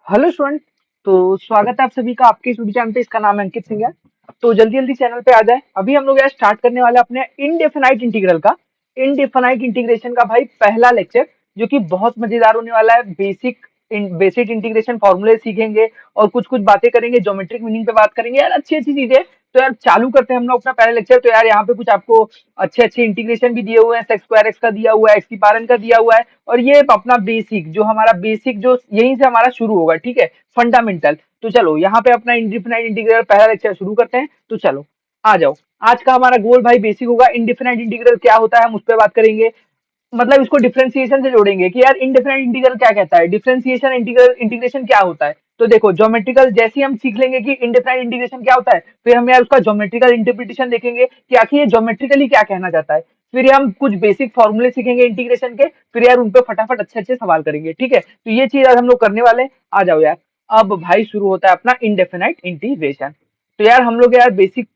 Hello student. तो स्वागत है आप सभी का आपके इस यूट्यूब चैनल पे। इसका नाम है अंकित सिंह है। तो जल्दी जल्दी चैनल पे आ जाए। अभी हम लोग यार स्टार्ट करने वाले हैं अपने इनडेफिनाइट इंटीग्रल का, इनडेफिनाइट इंटीग्रेशन का भाई पहला लेक्चर, जो कि बहुत मजेदार होने वाला है। बेसिक इंटीग्रेशन फॉर्मूले सीखेंगे और कुछ कुछ बातें करेंगे, ज्योमेट्रिक मीनिंग पे बात करेंगे यार, अच्छी अच्छी चीजें। तो यार चालू करते हैं हम लोग अपना पहला लेक्चर। तो यार यहाँ पे कुछ आपको अच्छे अच्छे इंटीग्रेशन भी दिए हुए हैं। सेक्स स्क्वायर एक्स का दिया हुआ है, एक्स की पावर n का दिया हुआ है, और ये अपना बेसिक जो हमारा बेसिक जो यहीं से हमारा शुरू होगा, ठीक है, फंडामेंटल। तो चलो यहाँ पे अपना इंडिफिनाइट इंटीग्रल पहला लेक्चर शुरू करते हैं। तो चलो आ जाओ। आज का हमारा गोल भाई बेसिक होगा। इंडिफिनाइट इंटीग्रल क्या होता है हम उस पर बात करेंगे। मतलब इसको डिफरेंशिएशन से जोड़ेंगे कि यार इनडेफिनाइट इंटीग्रल क्या कहता है, डिफरेंशिएशन इंटीग्रल इंटीग्रेशन क्या होता है। तो देखो ज्योमेट्रिकल जैसे ही हम सीख लेंगे कि इनडेफिनाइट इंटीग्रेशन क्या होता है, फिर हम यार उसका ज्योमेट्रिकल इंटरप्रिटेशन देखेंगे कि आखिर ये ज्योमेट्रिकली क्या कहना चाहता है। फिर हम कुछ बेसिक फॉर्मूले सीखेंगे इंटीग्रेशन के, फिर यार उन पे फटाफट अच्छे अच्छे सवाल करेंगे, ठीक है। तो ये चीज आज हम लोग करने वाले हैं। आ जाओ यार। अब भाई शुरू होता है अपना इनडेफिनाइट इंटीग्रेशन। तो यार हम लोग यार बेसिक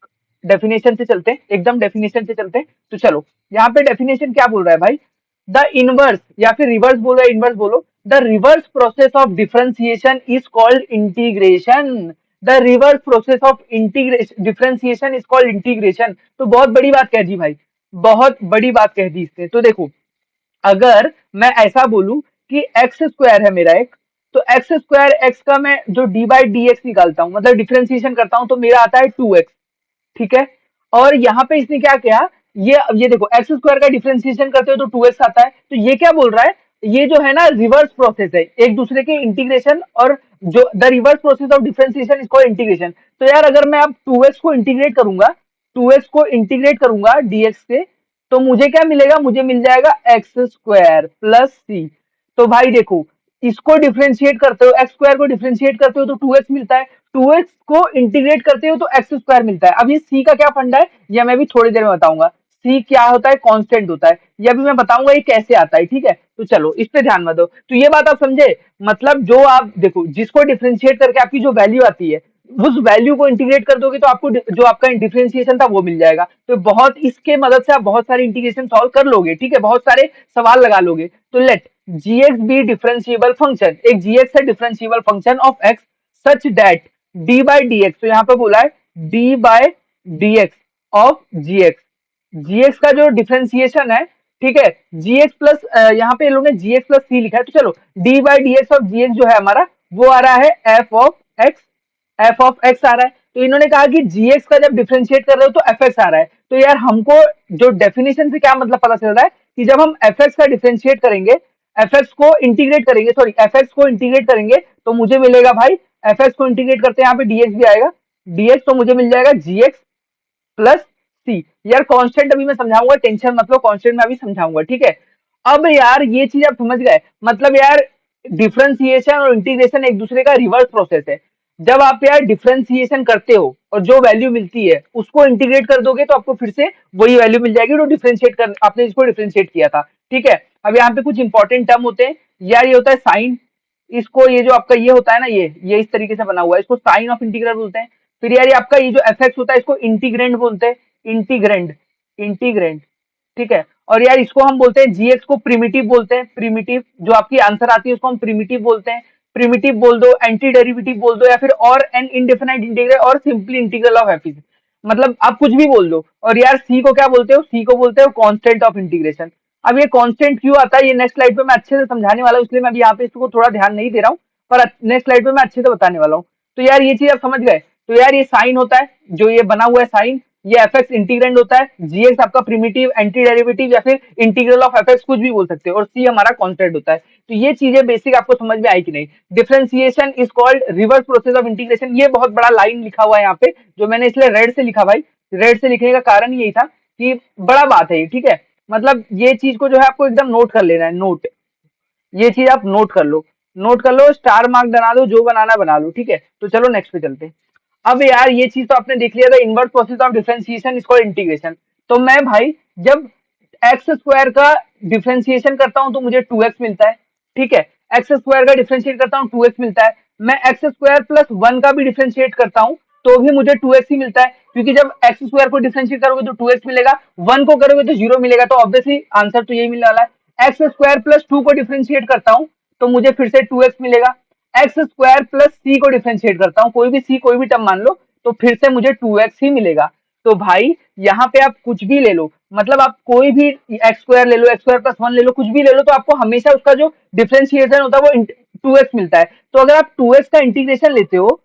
डेफिनेशन से चलते हैं, एकदम डेफिनेशन से चलते हैं। तो चलो यहाँ पे डेफिनेशन क्या बोल रहा है भाई। द इनवर्स या फिर रिवर्स बोलो या इनवर्स बोलो, the reverse process of differentiation is called integration. The reverse process of integration differentiation is called integration. तो बहुत बड़ी बात कह दी भाई, बहुत बड़ी बात कह दी इससे। तो देखो, अगर मैं ऐसा बोलूं कि एक्स स्क्वायर है मेरा एक, तो एक्स स्क्वायर एक्स का मैं जो डी बाई डी एक्स निकालता हूं, मतलब डिफरेंशिएशन करता हूं, तो मेरा आता है 2x, ठीक है। और यहाँ पे इसने क्या किया, ये देखो एक्स स्क्वायर का डिफरेंशिएशन करते हो तो 2x आता है। तो ये क्या बोल रहा है, ये जो है ना रिवर्स प्रोसेस है एक दूसरे के इंटीग्रेशन, और जो the reverse process of differentiation इसको इंटीग्रेशन। तो यार अगर मैं अब 2x को इंटीग्रेट करूंगा, 2x को इंटीग्रेट करूंगा dx से, तो मुझे क्या मिलेगा, मुझे मिल जाएगा एक्स स्क्वायर प्लस सी। तो भाई देखो, इसको डिफरेंशिएट करते हो, एक्स स्क्वायर को डिफरेंशिएट करते हो तो 2x मिलता है, 2x को इंटीग्रेट करते हो तो एक्स स्क्वायर मिलता है। अब ये c का क्या फंडा है, यह मैं भी थोड़ी देर में बताऊंगा। c क्या होता है, कांस्टेंट होता है। यह भी मैं बताऊंगा ये कैसे आता है, ठीक है। तो चलो इस पे ध्यान मत दो। तो ये बात आप समझे। मतलब जो आप देखो, जिसको डिफरेंशिएट करके आपकी जो वैल्यू आती है, उस वैल्यू को इंटीग्रेट कर दोगे तो आपको जो आपका डिफरेंशिएशन था वो मिल जाएगा। तो बहुत इसके मदद से आप बहुत सारे इंटीग्रेशन सॉल्व कर लोगे, ठीक है, बहुत सारे सवाल लगा लोगे। तो let gx be differentiable function, एक gx है differentiable function of x such that D by D X. तो यहाँ पे बोला है D by D x of ji X, G X का जो डिफरेंशिएशन है, ठीक है, जी एक्स प्लस, यहाँ पे लोगों ने जी एक्स प्लस सी लिखा है। तो चलो d by D x of ji x जो है हमारा, वो आ रहा है f of x, f of x आ रहा है। तो इन्होंने कहा कि जी एक्स का जब डिफरेंशिएट कर रहे हो तो एफ एक्स आ रहा है। तो यार हमको जो डेफिनेशन से क्या मतलब पता चल रहा है कि जब हम एफ एक्स का डिफरेंशिएट करेंगे, एफ एक्स को इंटीग्रेट करेंगे, सॉरी एफ एक्स को इंटीग्रेट करेंगे, तो मुझे मिलेगा भाई, एफ एक्स को इंटीग्रेट करते हैं यहाँ पे डीएक्स भी आएगा, डीएक्स, तो मुझे मिल जाएगा जी एक्स प्लस सी। यार कांस्टेंट अभी मैं समझाऊंगा, टेंशन मतलब कांस्टेंट में अभी समझाऊंगा, ठीक है। अब यार ये चीज आप समझ गए, मतलब यार डिफरेंशिएशन और इंटीग्रेशन एक दूसरे का रिवर्स प्रोसेस है। जब आप यार डिफरेंशिएशन करते हो और जो वैल्यू मिलती है उसको इंटीग्रेट कर दोगे तो आपको फिर से वही वैल्यू मिल जाएगी जो डिफरेंशिएट कर आपने इसको डिफरेंशिएट किया था, ठीक है। अब यहाँ पे कुछ इंपॉर्टेंट टर्म होते हैं यार, ये होता है साइन, इसको ये जो आपका ये होता है ना, ये इस तरीके से बना हुआ है, इसको साइन ऑफ इंटीग्रल बोलते हैं। फिर यार ये आपका ये जो एफ एक्स होता है इसको इंटीग्रेंड बोलते हैं, इंटीग्रेंड, इंटीग्रेंड, ठीक है। और यार इसको हम बोलते हैं जीएक्स को प्रिमिटिव बोलते हैं, प्रिमिटिव जो आपकी आंसर आती है उसको हम प्रिमिटिव बोलते हैं। प्रिमिटिव बोल दो, एंटी डेरिवेटिव बोल दो, या फिर और एन इनडेफिनाइट इंटीग्रल, और सिंपली इंटीग्रल ऑफ एफ, मतलब आप कुछ भी बोल दो। और यार सी को क्या बोलते हो, सी को बोलते हो कांस्टेंट ऑफ इंटीग्रेशन। अब ये कांस्टेंट क्यों आता है ये नेक्स्ट स्लाइड पे मैं अच्छे से समझाने वाला हूँ, इसलिए मैं अभी यहाँ पे इसको थोड़ा ध्यान नहीं दे रहा हूँ, पर नेक्स्ट स्लाइड पे मैं अच्छे से बताने वाला हूँ। तो यार ये चीज आप समझ गए। तो यार ये साइन होता है, जो ये बना हुआ है साइन, ये एफ एक्स इंटीग्रेंड होता है, जीएक्स आपका प्रिमिटिव, एंटी डेरिवेटिव, या फिर इंटीग्रल ऑफ एफ एक्स, कुछ भी बोल सकते हो, और सी हमारा कांस्टेंट होता है। तो ये चीजें बेसिक आपको समझ में आई कि नहीं। Differentiation is called reverse process of integration. ये बहुत बड़ा लाइन लिखा हुआ है यहाँ पे, जो मैंने इसलिए रेड से लिखा भाई, रेड से लिखने का कारण यही था कि बड़ा बात है ये, ठीक है। मतलब ये चीज को जो है आपको एकदम नोट कर लेना है, नोट, ये चीज आप नोट कर लो, नोट कर लो, स्टार मार्क बना दो, जो बनाना बना लो, ठीक है। तो चलो नेक्स्ट पे चलते हैं। अब यार ये चीज तो आपने देख लिया था, इनवर्स प्रोसेस ऑफ डिफरेंशिएशन इसको इंटीग्रेशन। तो मैं भाई जब एक्स स्क्वायर का डिफरेंशिएशन करता हूं तो मुझे 2x मिलता है, ठीक है। एक्स स्क्वायर का डिफरेंशिएट करता हूं 2x मिलता है। मैं एक्स स्क्वायर प्लस 1 का भी डिफरेंशिएट करता हूं तो भी मुझे 2x ही मिलता है, क्योंकि जब एक्स स्क्वायर को डिफरेंशिएट करोगे तो 2x मिलेगा, 1 को करोगे तो 0 मिलेगा, तो ऑब्वियसली आंसर तो यही मिलने वाला है। एक्स स्क्वायर प्लस 2 को डिफरेंशिएट करता हूं तो मुझे फिर से 2x मिलेगा। एक्स स्क्वायर प्लस सी को डिफरेंशिएट करता हूँ, कोई भी सी कोई भी टर्म मान लो, तो फिर से मुझे 2x ही मिलेगा। तो भाई यहाँ पे आप कुछ भी ले लो, मतलब आप कोई भी एक्स स्क्वायर ले लो, एक्स स्क्वायर प्लस 1 ले लो, कुछ भी ले लो, तो आपको हमेशा उसका जो डिफरेंशिएशन होता है वो 2x मिलता है। तो अगर आप 2x का इंटीग्रेशन लेते हो,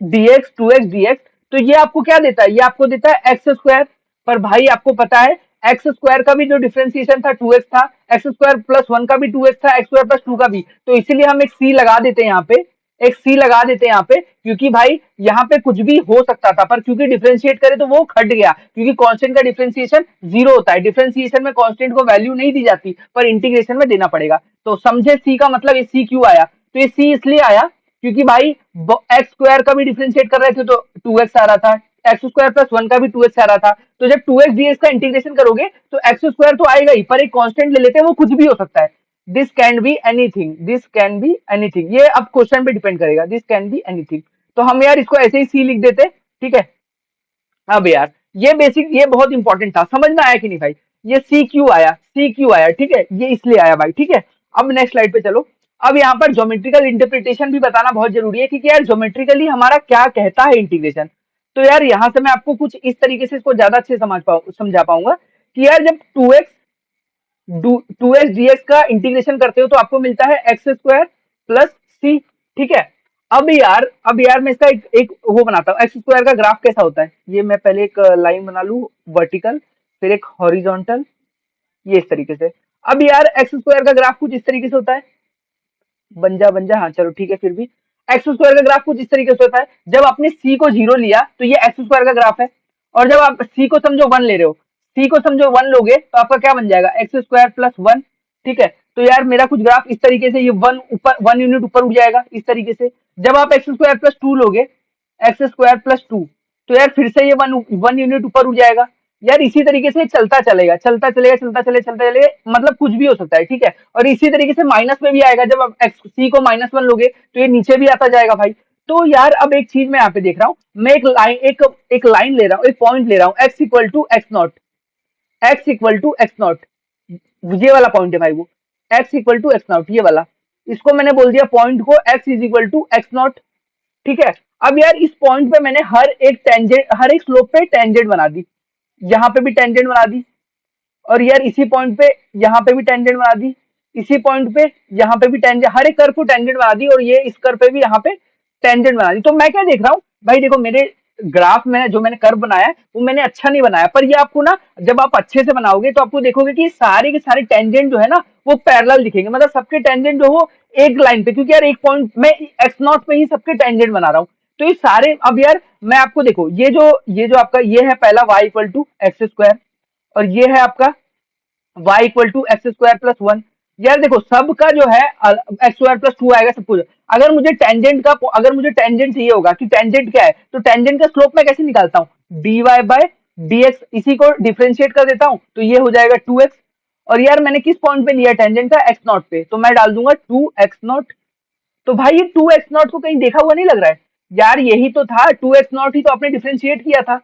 dx 2x dx, तो ये आपको क्या देता है, ये आपको देता है एक्स स्क्वायर। पर भाई आपको पता है एक्स स्क्वायर का भी जो डिफरेंशिएशन था 2x था, एक्स स्क्वायर प्लस 1 का भी 2x था, एक्स स्क्वायर प्लस 2 का भी, तो इसीलिए हम एक सी लगा देते हैं यहाँ पे, एक सी लगा देते हैं यहाँ पे, क्योंकि भाई यहाँ पे कुछ भी हो सकता था, पर क्योंकि डिफरेंशिएट करे तो वो हट गया, क्योंकि कांस्टेंट का डिफरेंशिएशन 0 होता है, डिफरेंशिएशन में कांस्टेंट को वैल्यू नहीं दी जाती, पर इंटीग्रेशन में देना पड़ेगा। तो समझे सी का मतलब, ये सी क्यों आया, तो ये सी इसलिए आया क्योंकि भाई एक्स स्क्वायर का भी डिफरेंशिएट कर रहे थे तो 2x आ रहा था, एक्स स्क्वायर प्लस 1 का भी 2x आ रहा था, तो जब 2x dx का इंटीग्रेशन करोगे तो एक्स स्क्वायर तो आएगा ही, पर एक कांस्टेंट ले लेते हैं, वो कुछ भी हो सकता है। This can be anything, this can be anything, ये अब क्वेश्चन पे डिपेंड करेगा, दिस कैन बी एनीथिंग। तो हम यार इसको ऐसे ही सी लिख देते, ठीक है। अब यार ये बेसिक, ये बहुत इंपॉर्टेंट था, समझ में आया कि नहीं भाई, ये सी क्यू आया, सी क्यू आया, ठीक है, ये इसलिए आया भाई, ठीक है। अब नेक्स्ट स्लाइड पे चलो। अब यहाँ पर ज्योमेट्रिकल इंटरप्रिटेशन भी बताना बहुत जरूरी है, क्योंकि यार ज्योमेट्रिकली हमारा क्या कहता है इंटीग्रेशन। तो यार यहाँ से मैं आपको कुछ इस तरीके से इसको ज्यादा अच्छे समझा पाऊंगा कि यार जब 2x dx का इंटीग्रेशन करते हो तो आपको मिलता है एक्स स्क्वायर प्लस सी, ठीक है। अब यार मैं इसका एक वो बनाता हूँ, एक्स स्क्वायर का ग्राफ कैसा होता है, ये मैं पहले एक लाइन बना लू वर्टिकल, फिर एक हॉरिजॉन्टल, ये इस तरीके से। अब यार एक्स स्क्वायर का ग्राफ कुछ इस तरीके से होता है, बन जा, हाँ चलो ठीक है, फिर भी एक्स स्क्वायर का ग्राफ कुछ इस तरीके से होता है। जब आपने सी को 0 लिया तो ये एक्स स्क्वायर का ग्राफ है, और जब आप सी को समझो 1 ले रहे हो, सी को समझो 1 लोगे तो आपका क्या बन जाएगा, एक्स स्क्वायर प्लस 1, ठीक है। तो यार मेरा कुछ ग्राफ इस तरीके से, ये 1 ऊपर 1 यूनिट ऊपर उठ जाएगा इस तरीके से। जब आप एक्स स्क्वायर प्लस 2 लोगे, एक्स स्क्वायर प्लस 2, तो यार फिर से ये 1 यूनिट ऊपर उठ जाएगा। यार इसी तरीके से चलता चलेगा, चलता चलेगा, चलता चलेगा, मतलब कुछ भी हो सकता है, ठीक है। और इसी तरीके से माइनस में भी आएगा, जब आप एक्स सी को -1 लोगे तो ये नीचे भी आता जाएगा भाई। तो यार अब एक चीज मैं यहाँ पे देख रहा हूँ, मैं एक लाइन ले रहा हूँ, एक पॉइंट ले रहा हूँ, X equal to X not, X equal to X not, ये वाला पॉइंट है भाई, वो X equal to X not, ये वाला, इसको मैंने बोल दिया पॉइंट को X is equal to X not, ठीक है। अब यार इस पॉइंट पे मैंने हर एक स्लोप पे टेंजेंट बना दी, यहाँ पे भी टेंजेंट बना दी, और यार इसी पॉइंट पे यहाँ पे भी टेंजेंट बना दी, इसी पॉइंट पे यहाँ पे भी टेंजेंट, हर एक कर्व को टेंजेंट बना दी, और ये इस कर्व पे भी यहाँ पे टेंजेंट बना दी। तो मैं क्या देख रहा हूँ भाई, देखो मेरे ग्राफ में जो मैंने कर्व बनाया है वो मैंने अच्छा नहीं बनाया, पर ये आपको ना, जब आप अच्छे से बनाओगे तो आपको देखोगे कि सारे के सारे टेंजेंट जो है ना वो पैरेलल दिखेंगे, मतलब सबके टेंजेंट जो हो एक लाइन पे, क्योंकि यार एक पॉइंट में एक्स नॉट पे ही सबके टेंजेंट बना रहा हूँ। तो ये सारे, अब यार मैं आपको देखो, ये जो आपका ये है पहला y equal to X square, और ये है आपका y equal to X square plus 1। यार देखो सबका जो है एक्स स्क्वायर प्लस 2 आएगा सब कुछ। अगर मुझे टेंजेंट चाहिए होगा कि टेंजेंट क्या है, तो टेंजेंट का स्लोप मैं कैसे निकालता हूँ, dy बाय dx, इसी को डिफरेंशिएट कर देता हूँ तो ये हो जाएगा 2x। और यार मैंने किस पॉइंट पे लिया टेंजेंट का, एक्स नॉट पे, तो मैं डाल दूंगा 2x नॉट। तो भाई ये 2x नॉट को कहीं देखा हुआ नहीं लग रहा है, यार यही तो था 2x नॉट ही तो आपने डिफरेंशिएट किया था।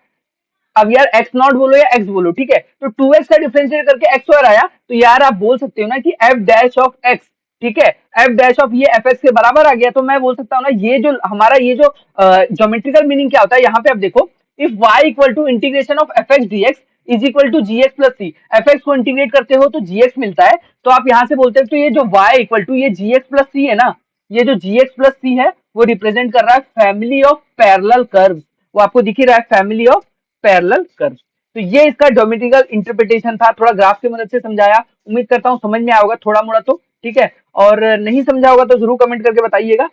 अब यार एक्स नॉट बोलो या एक्स बोलो, ठीक है, तो 2x का डिफरेंशिएट करके एक्स स्क्वायर आया, तो यार आप बोल सकते हो ना कि एफ डैश ऑफ एक्स, ठीक है, एफ डैश ऑफ ये एफ एक्स के बराबर आ गया। तो मैं बोल सकता हूँ ना, ये जो हमारा ये जो ज्योमेट्रिकल मीनिंग क्या होता है, यहाँ पे आप देखो, if y equal to integration of F X D X is equal to G X plus C, F X को इंटीग्रेट करते हो तो जी एक्स मिलता है, तो आप यहाँ से बोलते हो तो ये जो y इक्वल टू ये जी एक्स प्लस सी है ना, ये जो जी एक्स प्लस सी है वो रिप्रेजेंट कर रहा है फैमिली ऑफ पैरेलल कर्व्स, वो आपको दिख ही रहा है, फैमिली ऑफ पैरेलल कर्व्स। तो ये इसका ज्योमेट्रिकल इंटरप्रिटेशन था, थोड़ा ग्राफ की मदद से समझाया, उम्मीद करता हूँ समझ में आया होगा थोड़ा मोड़ा तो, ठीक है। और नहीं समझा होगा तो जरूर कमेंट करके बताइएगा।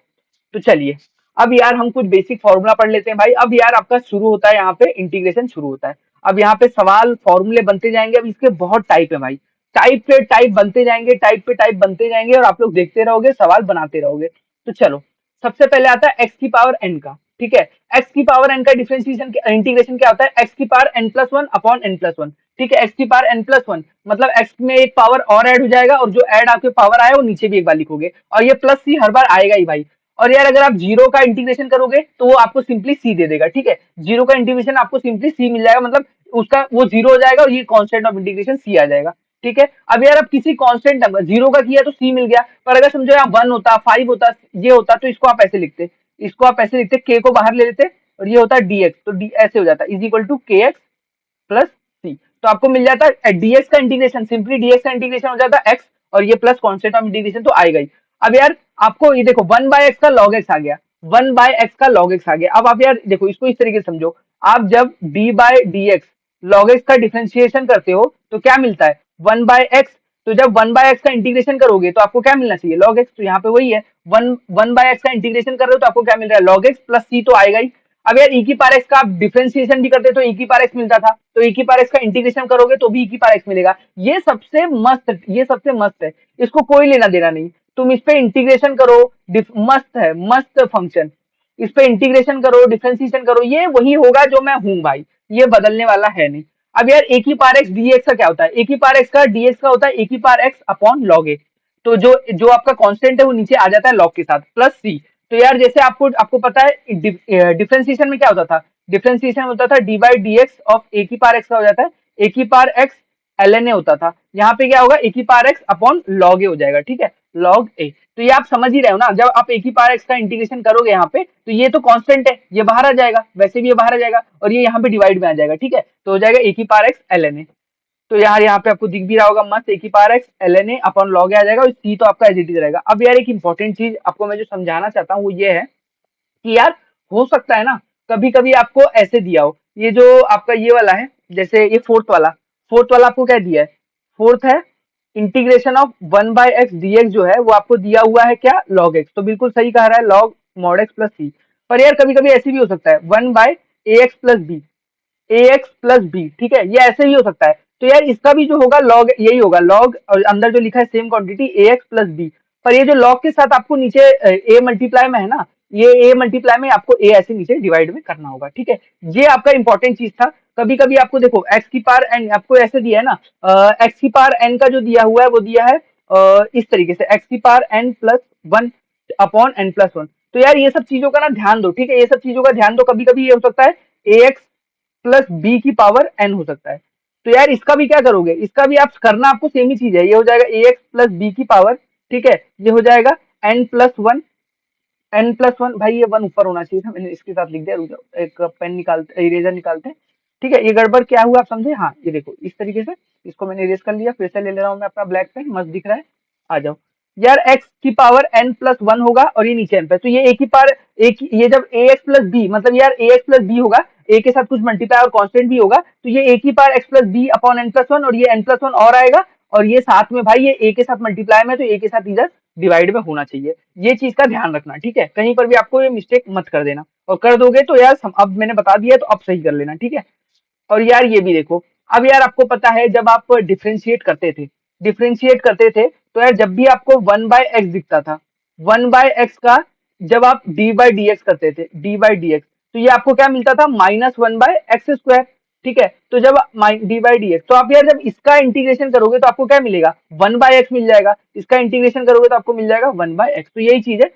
तो चलिए अब यार हम कुछ बेसिक फॉर्मूला पढ़ लेते हैं भाई। अब यार आपका शुरू होता है यहाँ पे इंटीग्रेशन शुरू होता है। अब यहाँ पे सवाल फॉर्मूले बनते जाएंगे, अब इसके बहुत टाइप है भाई, टाइप पे टाइप बनते जाएंगे, टाइप पे टाइप बनते जाएंगे, और आप लोग देखते रहोगे, सवाल बनाते रहोगे। तो चलो सबसे पहले आता है एक्स की पावर एन का, ठीक है। एक्स की पावर एन का डिफरेंशिएशन इंटीग्रेशन क्या होता है, एक्स की power n plus one upon n plus one, ठीक है। एक्स की पावर एन प्लस वन मतलब एक्स में एक पावर और ऐड हो जाएगा, और जो ऐड आपके पावर आया वो नीचे भी एक बार लिखोगे, और ये प्लस सी हर बार आएगा ही भाई। और यार अगर आप जीरो का इंटीग्रेशन करोगे तो वो आपको सिंपली सी दे देगा, ठीक है। जीरो का इंटीग्रेशन आपको सिंपली सी मिल जाएगा, मतलब उसका वो जीरो हो जाएगा और ये कांस्टेंट ऑफ इंटीग्रेशन सी आ जाएगा। ठीक है। अब यार अब किसी कांस्टेंट नंबर 0 का किया तो c मिल गया, पर अगर समझो यहाँ 1 होता, 5 होता, ये होता, तो इसको आप ऐसे लिखते, इसको आप ऐसे लिखते, k को बाहर ले लेते और ये होता dx, तो d ऐसे हो जाता इज इक्वल टू के एक्स प्लस सी। तो आपको मिल जाता है डीएक्स का इंटीग्रेशन, सिंपली डीएक्स का इंटीग्रेशन हो जाता है एक्स, और ये प्लस कॉन्स्टेंट ऑफ इंटीग्रेशन तो आएगा ही। अब यार आपको ये देखो 1/x का log x आ गया, 1/x का log x आ गया। अब आप यार देखो इसको इस तरीके से समझो, आप जब d by D x log x का डिफरेंशिएशन करते हो तो क्या मिलता है 1/x। तो जब 1/x का इंटीग्रेशन करोगे तो आपको क्या मिलना चाहिए log x, तो यहाँ पे वही है 1/x का इंटीग्रेशन कर रहे हो तो आपको क्या मिल रहा है log x प्लस c तो आएगा ही। अब यार e की पावर x का आप डिफरेंशिएशन भी करते तो e की पावर x मिलता था, तो e की पावर x का इंटीग्रेशन करोगे तो भी e की पावर x मिलेगा। ये सबसे मस्त है, इसको कोई लेना देना नहीं, तुम इस पे इंटीग्रेशन करो, मस्त है, मस्त फंक्शन। इस पे इंटीग्रेशन करो, डिफरेंशिएशन करो, ये वही होगा जो मैं हूं भाई, ये बदलने वाला है नहीं। अब यार ए की पावर एक्स डी एक्स का क्या होता है, ए की पावर एक्स का डीएक्स का होता है ए की पावर एक्स अपॉन लॉग ए। तो जो जो आपका कांस्टेंट है वो नीचे आ जाता है लॉग के साथ प्लस सी। तो यार जैसे आपको आपको पता है डिफरेंशिएशन में क्या होता था, डिफरेंशिएशन होता था d by D x of a की पावर एक्स का हो जाता है ए की power x l n a होता था, यहाँ पे क्या होगा ए की power x upon log a हो जाएगा, ठीक है, लॉग ए। तो ये आप समझ ही रहे हो ना, जब आप ए की पावर एक्स का इंटीग्रेशन करोगे यहाँ पे तो ये तो कांस्टेंट है, ये बाहर आ जाएगा, वैसे भी ये बाहर आ जाएगा और ये यहाँ पे डिवाइड में आ जाएगा, ठीक है, तो हो जाएगा ए की power x l n a. तो यार यहाँ पे आपको दिख भी रहा होगा मस्त, ए की power x l n a upon log a आ जाएगा और सी तो आपका एज इट इज रहेगा। अब यार एक इंपॉर्टेंट चीज आपको मैं जो समझाना चाहता हूँ वो ये है कि यार हो सकता है ना कभी कभी आपको ऐसे दिया हो, ये जो आपका ये वाला है, जैसे ये फोर्थ वाला आपको क्या दिया है, फोर्थ है इंटीग्रेशन ऑफ 1/x dx जो है वो आपको दिया हुआ है क्या log x, तो बिल्कुल सही कह रहा है log mod x प्लस सी। पर यार कभी कभी ऐसे भी हो सकता है 1/ax plus b, ax plus b, ठीक है, ये ऐसे भी हो सकता है। तो यार इसका भी जो होगा log यही होगा log, और अंदर जो लिखा है same quantity ax plus b, पर ये जो log के साथ आपको नीचे a मल्टीप्लाई में है ना, ये a मल्टीप्लाई में आपको a ऐसे नीचे डिवाइड में करना होगा, ठीक है। ये आपका इंपॉर्टेंट चीज था। कभी कभी आपको देखो x की पावर n आपको ऐसे दिया है ना, x की पावर n का जो दिया हुआ है वो दिया है इस तरीके से x की power n plus one upon n plus one. तो यार ये सब चीजों का ना ध्यान दो, ठीक है, ये सब चीजों का ध्यान दो। कभी कभी ये हो सकता है ax प्लस बी की पावर एन हो सकता है, तो यार इसका भी क्या करोगे, इसका भी आप करना आपको सेम ही चीज है, ये हो जाएगा ए एक्स प्लस बी की पावर, ठीक है, ये हो जाएगा n plus one, n plus one, भाई ये वन ऊपर होना चाहिए था, मैंने इसके साथ लिख दिया, रुक जाओ एक पेन निकालते, इरेजर निकालते हैं, ठीक है। ये गड़बड़ क्या हुआ आप समझे, हाँ ये देखो इस तरीके से, इसको मैंने इरेज कर लिया, फिर से ले ले रहा हूँ मैं अपना ब्लैक पेन, मस्त दिख रहा है, आ जाओ। यार एक्स की पावर एन प्लस वन होगा और ये नीचे एन पे, तो ये ए की पावर ये जब ए एक्स प्लस बी, मतलब यार ए एक्स प्लस बी होगा, ए के साथ कुछ मल्टीप्लाई और कांस्टेंट भी होगा, तो ये ए की power x plus b upon n plus one, और ये एन प्लस वन और आएगा, और ये साथ में भाई ये ए के साथ मल्टीप्लाई में, तो ए के साथ इधर डिवाइड में होना चाहिए। ये चीज का ध्यान रखना, ठीक है, कहीं पर भी आपको ये मिस्टेक मत कर देना, और कर दोगे तो यार अब मैंने बता दिया तो अब सही कर लेना, ठीक है। और यार ये भी देखो, अब यार आपको पता है जब आप डिफरेंशिएट करते थे तो यार जब भी आपको 1/x दिखता था, 1/x का जब आप डी बाई डी एक्स करते थे, डी बाई डी एक्स, तो ये आपको क्या मिलता था -1/x², ठीक है। तो जब डी बाई डी एक्स, तो आप यार जब इसका इंटीग्रेशन करोगे तो आपको क्या मिलेगा 1/x मिल जाएगा, इसका इंटीग्रेशन करोगे तो आपको मिल जाएगा 1/x, तो यही चीज है।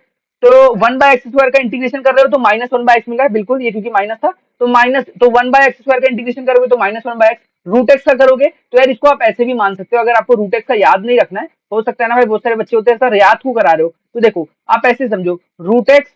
तो 1/x² का इंटीग्रेशन कर रहे हो तो -1/x मिल रहा है, बिल्कुल ये क्योंकि माइनस था, तो माइनस, तो 1/x² का इंटीग्रेशन करोगे तो -1/x, रूट एक्स का करोगे तो यार इसको आप ऐसे भी मान सकते हो, अगर आपको रूट एक्स का याद नहीं रखना है, हो सकता है ना भाई बहुत सारे बच्चे होते हैं सर याद को करा रहे हो, तो देखो आप ऐसे समझो रूट एक्स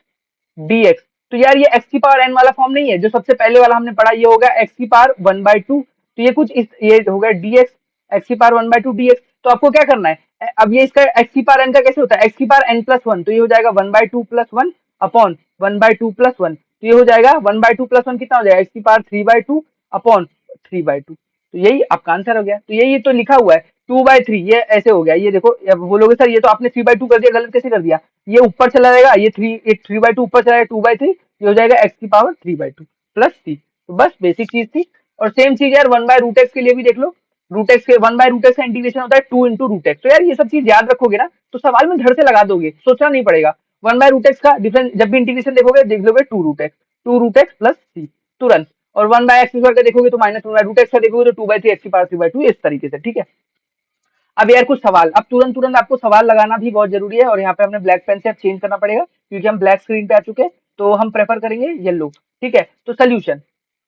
डी एक्स, तो यार ये एक्स की पावर एन वाला फॉर्म नहीं है जो सबसे पहले वाला हमने पढ़ा, ये होगा एक्स की पावर 1/2, तो ये कुछ इस ये हो गया डी एक्स, एक्स की पावर 1/2 डी एक्स। तो आपको क्या करना है, अब ये इसका एक्स की पावर एन का कैसे होता है, एक्स की पावर एन प्लस वन, तो ये हो जाएगा 1/2 plus one upon 1/2 plus one, तो ये हो जाएगा 1/2 प्लस वन कितना हो जाएगा, एक्स की पावर 3/2 अपॉन 3/2, तो यही आपका आंसर हो गया। तो यही तो लिखा हुआ है 2/3, ये ऐसे हो गया, ये देखो अब बोलोगे सर ये तो आपने 3/2 कर दिया, गलत कैसे कर दिया, ये ऊपर चला जाएगा, ये 3/2 ऊपर चला जाएगा 2/3, ये हो जाएगा एक्स की पावर 3/2 प्लस सी। तो बस बेसिक चीज थी। और सेम चीज यार 1/√x के लिए भी देख लो, रूट एक्स के 1/√x का इंटीग्रेशन होता है 2 × √x, तो यार ये सब चीज याद रखोगे ना तो सवाल में धड़ से लगा दोगे, सोचना नहीं पड़ेगा। 1/√x का डिफरेंस जब भी इंटीग्रेशन देखोगे देख लोगे 2√x प्लस सी तुरंत, और 1/x² का देखोगे तो -1/√x का देखोगे तो 2/3 एक्स की पावर 3/2, इस तरीके से, ठीक है। अब यार कुछ सवाल, अब तुरंत तुरंत आपको सवाल लगाना भी बहुत जरूरी है, और यहाँ पे हमने ब्लैक पेन से अब चेंज करना पड़ेगा क्योंकि हम ब्लैक स्क्रीन पे आ चुके हैं, तो हम प्रेफर करेंगे येलो, ठीक है। तो सोल्यूशन,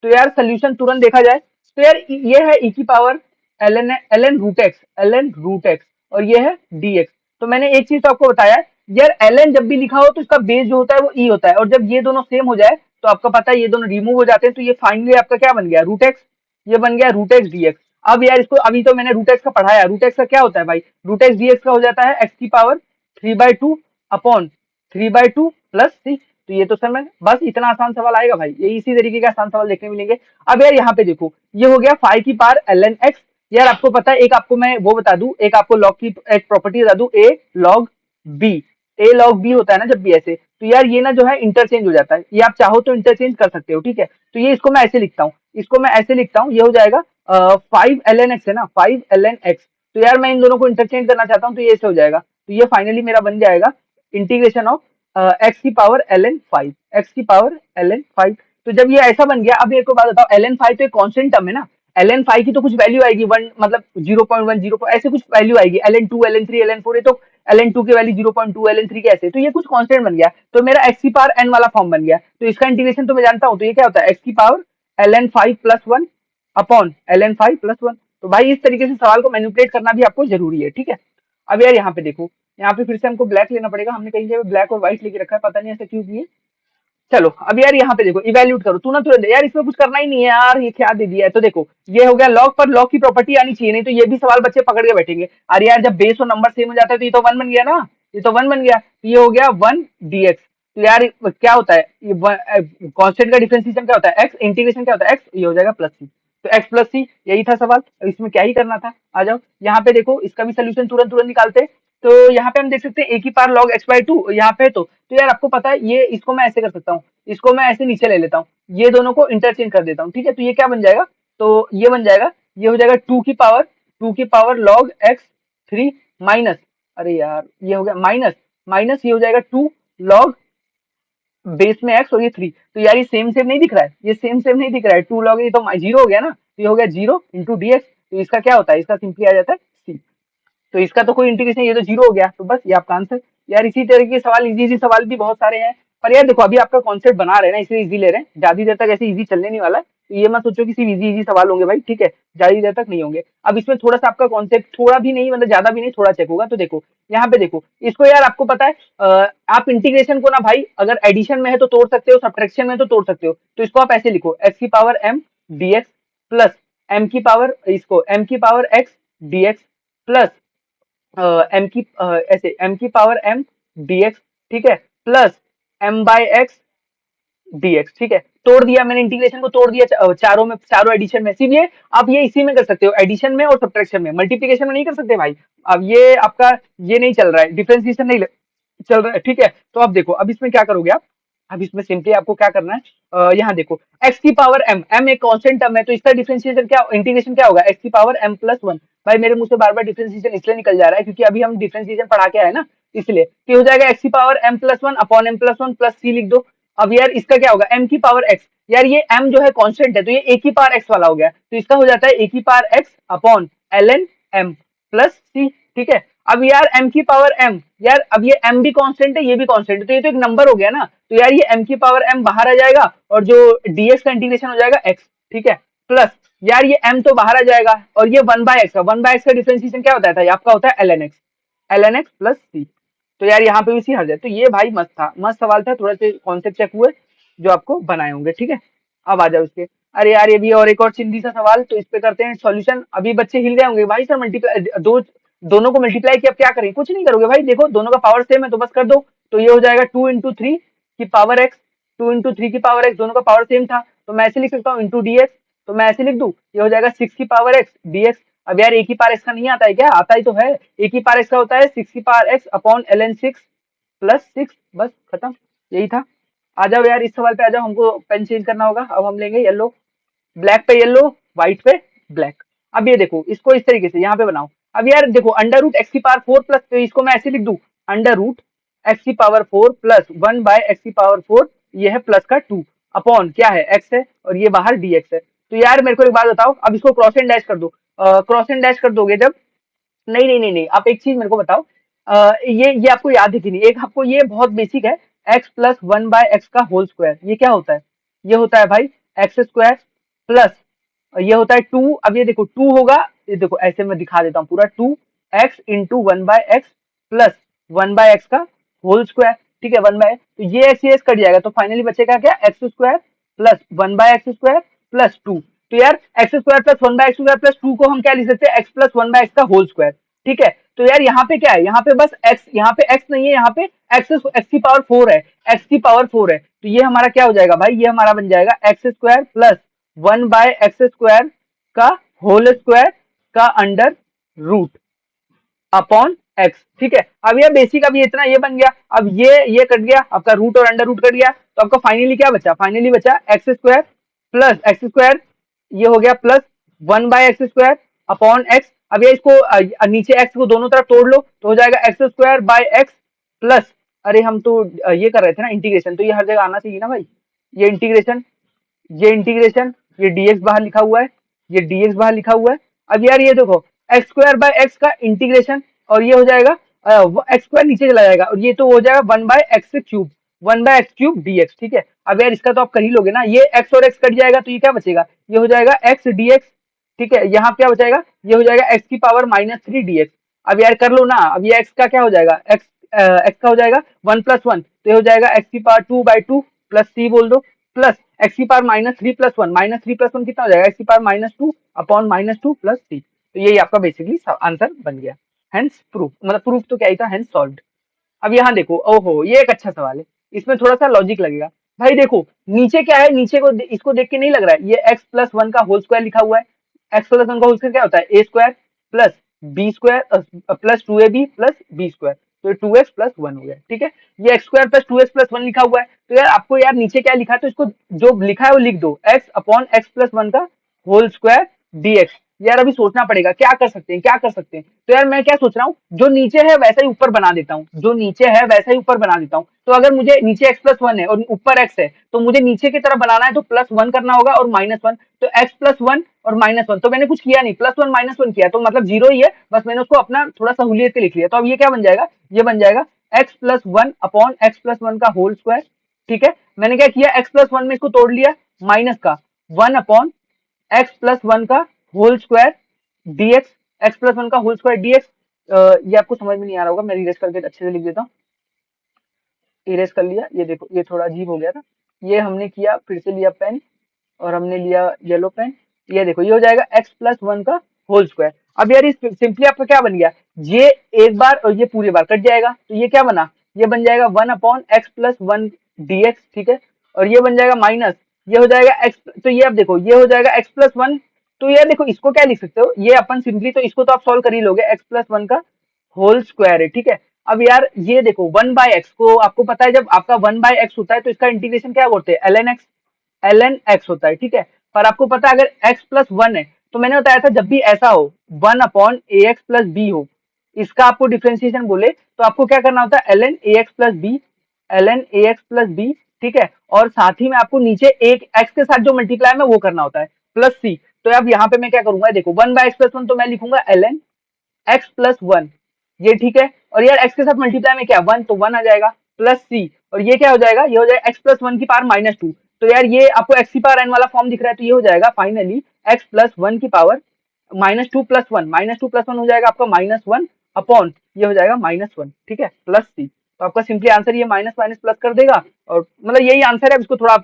तो यार सोल्यूशन तुरंत देखा जाए तो यार ये है e की power ln root x, ln root x, और ये है dx। तो मैंने एक चीज तो आपको बताया यार, ln जब भी लिखा हो तो इसका बेस जो होता है वो e होता है, और जब ये दोनों सेम हो जाए तो आपका पता है ये दोनों रिमूव हो जाते हैं, तो ये फाइनली आपका क्या बन गया, रूट एक्स। ये बन गया रूट एक्स dx। अब यार इसको अभी तो मैंने रूट एक्स का पढ़ाया, रूट एक्स का क्या होता है भाई, रूट एक्स dx का हो जाता है एक्स की पावर 3/2 अपॉन 3/2 प्लस सी। तो ये तो सर मैं बस इतना आसान सवाल आएगा भाई, ये इसी तरीके के आसान सवाल देखने मिलेंगे। अब यार यहाँ पे देखो, ये हो गया 5 की पावर ln x। यार आपको पता है, एक आपको मैं वो बता दूं, एक आपको लॉग की एक प्रॉपर्टी बता दूं, a log b। a log b होता है ना जब भी ऐसे, तो यार ये ना जो है इंटरचेंज हो जाता है, ये आप चाहो तो इंटरचेंज कर सकते हो, ठीक है। तो ये इसको मैं ऐसे लिखता हूँ, इसको मैं ऐसे लिखता हूँ, ये हो जाएगा 5 ln x है ना, 5 ln x। तो यार मैं इन दोनों को इंटरचेंज करना चाहता हूँ, तो ये ऐसे हो जाएगा। तो ये फाइनली मेरा बन जाएगा इंटीग्रेशन ऑफ एक्स की पावर ln 5, एक्स की पावर ln 5। तो जब ये ऐसा बन गया, अब एक को बात बताओ, ln 5 तो एक कांस्टेंट टर्म है ना, ln 5 की तो कुछ वैल्यू आएगी, वन मतलब 0.1 0 ऐसे कुछ वैल्यू आएगी, ln 2 ln 3 ln 4, ये तो ln 2 की वैल्यू 0.2 ln 3 के ऐसे, तो ये कुछ कांस्टेंट बन गया, तो मेरा एक्स की पावर n वाला फॉर्म बन गया। तो इसका इंटीग्रेशन तो मैं जानता हूँ, तो ये क्या होता है, एक्स की पावर ln 5 + 1 अपॉन ln 5 + 1। तो भाई इस तरीके से सवाल को मैनिपुलेट करना भी आपको जरूरी है, ठीक है। अब यार यहाँ पे देखो, यहाँ पे फिर से हमको ब्लैक लेना पड़ेगा, हमने कहीं जगह ब्लैक और व्हाइट लेके रखा है, पता नहीं ऐसा क्यों किए। चलो अब यार यहाँ पे देखो, इवैल्यूएट करो, तू ना तुरंत यार, इसमें कुछ करना ही नहीं है यार, ये क्या दे दिया है। तो देखो ये हो गया लॉग, पर लॉग की प्रॉपर्टी आनी चाहिए, नहीं तो ये भी सवाल बच्चे पकड़ के बैठेंगे, अरे यार जब बेस और नंबर सेम हो जाता है तो ये तो 1 बन गया ना, ये तो 1 बन गया, तो ये हो गया 1 dx। तो यार क्या होता है, ये कांस्टेंट का डिफरेंशिएशन क्या होता है, एक्स, इंटीग्रेशन क्या होता है एक्स, ये हो जाएगा प्लस सी। तो एक्स प्लस सी, यही था सवाल, इसमें क्या ही करना था। आ जाओ यहाँ पे देखो, इसका भी सोल्यूशन तुरंत तुरंत निकालते हैं। तो यहाँ पे हम देख सकते हैं ए की पावर लॉग x/2 यहाँ पे, तो यार आपको पता है ये, इसको मैं ऐसे कर सकता हूँ, इसको मैं ऐसे नीचे ले लेता हूँ, ये दोनों को इंटरचेंज कर देता हूँ, ठीक है। तो ये क्या बन जाएगा, तो ये बन जाएगा, ये हो जाएगा 2 की पावर लॉग x3 माइनस, अरे यार ये हो गया माइनस, माइनस ये हो जाएगा 2 लॉग बेस में x और ये 3। तो यार ये सेम सेम नहीं दिख रहा है, ये सेम सेम नहीं दिख रहा है, 2 लॉग, ये तो 0 हो गया ना, तो ये हो गया 0 × dx। तो इसका क्या होता है, इसका सिंपली आ जाता है c। तो इसका तो कोई इंटीग्रेशन, ये तो 0 हो गया, तो बस ये आपका आंसर। यार इसी तरह के सवाल, इजी इजी सवाल भी बहुत सारे हैं, पर यार देखो अभी आपका कॉन्सेप्ट बना रहे हैं ना, इसलिए इजी ले रहे हैं, ज्यादा देर तक ऐसे इजी चलने नहीं वाला है, तो ये मत सोचो कि सिर्फ इजी इजी सवाल होंगे भाई, ठीक है, ज्यादा देर तक नहीं होंगे। अब इसमें थोड़ा सा आपका कॉन्सेप्ट थोड़ा भी नहीं, मतलब ज्यादा भी नहीं, थोड़ा चेक होगा। तो देखो यहाँ पे देखो, इसको यार आपको पता है, आप इंटीग्रेशन को ना भाई अगर एडिशन में है तो तोड़ सकते हो, सब्ट्रैक्शन में है तो तोड़ सकते हो। तो इसको आप ऐसे लिखो, एक्स की power m dx plus m की पावर, इसको m की पावर x dx प्लस ऐसे m की पावर m dx, ठीक है, प्लस m/x dx, ठीक है। तोड़ दिया मैंने, इंटीग्रेशन को तोड़ दिया चारों में, चारों एडिशन में, सिर्फ ये आप ये इसी में कर सकते हो, एडिशन में और सब्ट्रैक्शन में, मल्टीप्लिकेशन में नहीं कर सकते भाई। अब ये आपका ये नहीं चल रहा है, डिफरेंशिएशन नहीं चल रहा है, ठीक है। तो अब देखो, अब इसमें क्या करोगे आप, अब इसमें सिंपली आपको क्या करना है, यहाँ देखो x की पावर m एक कांस्टेंट टर्म है, तो इसका डिफरेंशिएशन क्या, इंटीग्रेशन क्या होगा, x की पावर m+1। भाई मेरे मुंह से बार बार डिफरेंशिएशन इसलिए निकल जा रहा है क्योंकि अभी हम डिफरेंशिएशन पढ़ा के आए ना, इसलिए। तो हो जाएगा x की power m+1 upon m+1 plus c लिख दो। अब यार इसका क्या होगा, m की पावर x, यार ये m जो है कांस्टेंट है, तो ये a की पावर x वाला हो गया, तो इसका हो जाता है a की power x upon ln m plus c, ठीक है। अब यार m की पावर m, यार अब ये m भी कांस्टेंट है, ये भी कांस्टेंट है, तो ये तो एक नंबर हो गया ना, तो यार ये m की पावर m बाहर आ जाएगा, और जो dx का इंटीग्रेशन हो जाएगा x, ठीक है, प्लस यार ये m तो बाहर आ जाएगा, और ये 1/x का, 1/x का डिफरेंशिएशन क्या होता है, आपका होता है ln x प्लस c। तो यार यहाँ पे भी सी हट जाए। तो ये भाई मस्त था, मस्त सवाल था, थोड़ा से कॉन्सेप्ट चेक हुए जो आपको बनाए होंगे, ठीक है। अब आ जाओ इसके, अरे यार ये भी और एक और चिंदी सा सवाल, तो इस पे करते हैं सॉल्यूशन। अभी बच्चे हिल गए होंगे भाई, सर मल्टीप्लाई दोनों को मल्टीप्लाई किया, अब क्या करें, कुछ नहीं करोगे भाई, देखो दोनों का पावर सेम है तो बस कर दो। तो ये हो जाएगा 2 × 3 की पावर x, 2 × 3 की पावर x, दोनों का पावर सेम था, तो मैं ऐसे लिख सकता हूँ इंटू dx। तो मैं ऐसे लिख दूं, ये हो जाएगा 6 की पावर x dx। अब यार एक ही पावर x का नहीं आता है क्या, आता ही तो है, एक ही पावर x का होता है 6 की power x upon ln 6 plus 6, बस खत्म, यही था। आ जाओ यार इस सवाल पे आ जाओ, हमको पेन चेंज करना होगा, अब हम लेंगे येलो, ब्लैक पे येलो, व्हाइट पे ब्लैक। अब ये देखो इसको इस तरीके से यहाँ पे बनाओ। अब यार देखो अंडर रूट एक्स की पावर 4 प्लस, तो इसको मैं ऐसे लिख दूं, अंडर रूट एक्स की पावर 4 प्लस 1/x की पावर 4, ये है प्लस का 2 अपॉन क्या है x है, और ये बाहर dx है। तो यार मेरे को एक बात बताओ, अब इसको क्रॉस एंड डैश कर दो, क्रॉस एंड डैश कर दोगे जब, नहीं नहीं नहीं नहीं, आप एक चीज मेरे को बताओ, ये आपको याद है कि नहीं, एक आपको ये बहुत बेसिक है, x प्लस 1/x का होल स्क्वायर, ये क्या होता है, ये होता है भाई x स्क्वायर प्लस, ये होता है 2। अब ये देखो 2 होगा ये देखो ऐसे मैं दिखा देता हूँ पूरा, 2x into 1/x plus 1/x का होल स्क्वायर, ठीक है, 1/x, तो ये एक्स कट जाएगा, तो फाइनली बचेगा क्या, x square plus 1/x square plus 2। तो यार x square plus 1/x square plus 2 को हम क्या लिख सकते हैं, एक्स प्लस 1/x का होल स्क्वायर, ठीक है। तो यार यहाँ पे क्या है, यहाँ पे बस x, यहाँ पे x नहीं है, यहाँ पे एक्स की पावर 4 है, एक्स की पावर 4 है, तो ये हमारा क्या हो जाएगा भाई, ये हमारा बन जाएगा x square plus 1/x square का होल स्क्वायर का अंडर रूट अपॉन एक्स, ठीक है। अब ये बेसिक, अब ये इतना ये बन गया, अब ये कट गया, आपका रूट और अंडर रूट कट गया, तो आपका फाइनली क्या बचा, फाइनली बचा x square plus x square, ये हो गया plus 1/x square upon x. अब ये इसको नीचे एक्स को दोनों तरफ तोड़ लो, तो हो जाएगा x square by x plus, अरे हम तो ये कर रहे थे ना इंटीग्रेशन, तो ये हर जगह आना चाहिए ना भाई, ये इंटीग्रेशन, ये इंटीग्रेशन, ये dx बाहर लिखा हुआ है, ये dx बाहर लिखा हुआ है। अब यार ये देखो एक्स स्क्वायर बाय एक्स का इंटीग्रेशन, और ये हो जाएगा एक्स स्क्वायर नीचे चला जाएगा, और ये तो हो जाएगा 1/x cube, 1/x cube dx, ठीक है। अब यार इसका तो आप कर ही लोगे ना, ये x और x कट जाएगा, तो ये क्या बचेगा, ये हो जाएगा x dx, ठीक है। यहाँ क्या बचाएगा, ये हो जाएगा x की पावर -3 dx। अब यार कर लो ना, अब ये x का क्या हो जाएगा, x का हो जाएगा 1+1, तो ये हो जाएगा x की पावर 2/2 प्लस c बोल दो, प्लस एक्स की पावर -3+1, -3+1 कितना हो जाएगा, एक्स की पावर -2 अपॉन -2 प्लस सी। तो यही आपका बेसिकली आंसर बन गया, हेंस प्रूफ, मतलब प्रूफ तो क्या ही था, हेंस सॉल्व्ड। अब यहाँ देखो, ओहो ये एक अच्छा सवाल है, इसमें थोड़ा सा लॉजिक लगेगा। भाई देखो नीचे क्या है, नीचे को इसको देख के नहीं लग रहा है, ये x प्लस 1 का होल स्क्वायर लिखा हुआ है, x प्लस 1 का होल स्क्वायर क्या होता है, a square plus b square plus 2ab plus b square, तो 2x प्लस 1 हो गया, ठीक है। ये x square plus 2x plus 1 लिखा हुआ है, तो यार आपको यार नीचे क्या लिखा है, तो इसको जो लिखा है वो लिख दो, x अपॉन एक्स प्लस 1 का होल स्क्वायर dx। यार अभी सोचना पड़ेगा क्या कर सकते हैं, क्या कर सकते हैं, तो यार मैं क्या सोच रहा हूँ, जो नीचे है वैसा ही ऊपर बना देता हूँ, जो नीचे है वैसा ही ऊपर बना देता हूँ। तो अगर मुझे नीचे x प्लस 1 है और ऊपर x है, तो मुझे नीचे की तरफ बनाना है तो +1 करना होगा और -1, तो x प्लस 1 और -1, तो मैंने कुछ किया नहीं, +1 -1 किया, तो मतलब जीरो ही है, बस मैंने उसको अपना थोड़ा सहूलियत से लिख लिया। तो अब ये क्या बन जाएगा, ये बन जाएगा x plus 1 upon x plus 1 का होल स्क्वायर, ठीक है। मैंने क्या किया, x प्लस 1 में इसको तोड़ लिया, माइनस का 1 अपॉन एक्स प्लस 1 का whole square dx, x plus 1 का होल स्क्वायर dx। ये आपको समझ में नहीं आ रहा होगा, मैं इरेज करके अच्छे से लिख देता हूँ, इरेज कर लिया, ये देखो ये थोड़ा अजीब हो गया था, ये हमने किया, फिर से लिया पेन और हमने लिया येलो पेन, ये देखो ये हो जाएगा x प्लस 1 का होल स्क्वायर। अब यार इस सिंपली आपका क्या बन गया, ये एक बार और ये पूरे बार कट जाएगा, तो ये क्या बना, ये बन जाएगा 1 अपॉन एक्स प्लस 1 dx, ठीक है। और ये बन जाएगा माइनस, ये हो जाएगा x, तो ये अब देखो ये हो जाएगा x प्लस 1, तो यार देखो इसको क्या लिख सकते हो, ये अपन सिंपली, तो इसको तो आप सॉल्व कर ही लोगे, x प्लस 1 का होल स्क्वायर है, ठीक है। अब यार ये देखो 1/x को आपको पता है, जब आपका 1/x होता है तो इसका इंटीग्रेशन क्या बोलते हैं, ln x होता है, ठीक है। पर आपको पता है अगर x प्लस 1 है, तो मैंने बताया था जब भी ऐसा हो 1 अपॉन ए एक्स प्लस बी हो, इसका आपको डिफ्रेंसिएशन बोले, तो आपको क्या करना होता है, ln ax plus b, ln ax plus b, ठीक है। और साथ ही में आपको नीचे एक x के साथ जो मल्टीप्लाई में वो करना होता है प्लस सी। तो अब यहाँ पे मैं क्या करूंगा, देखो 1/x प्लस 1 तो मैं लिखूंगा ln x प्लस 1, ये ठीक है। और यार x के साथ मल्टीप्लाई में क्या 1, तो 1 आ जाएगा प्लस सी, और ये क्या हो जाएगा, ये हो जाएगा x प्लस 1 की पावर -2। तो यार ये आपको x की पावर n वाला फॉर्म दिख रहा है, तो ये हो जाएगा फाइनली x प्लस 1 की पावर -2 प्लस 1, -2 प्लस 1 हो जाएगा आपका -1 अपॉन, ये हो जाएगा -1, ठीक है, प्लस सी। तो आपका सिंपली आंसर ये माइनस माइनस प्लस कर देगा, और मतलब यही आंसर है, अब इसको थोड़ा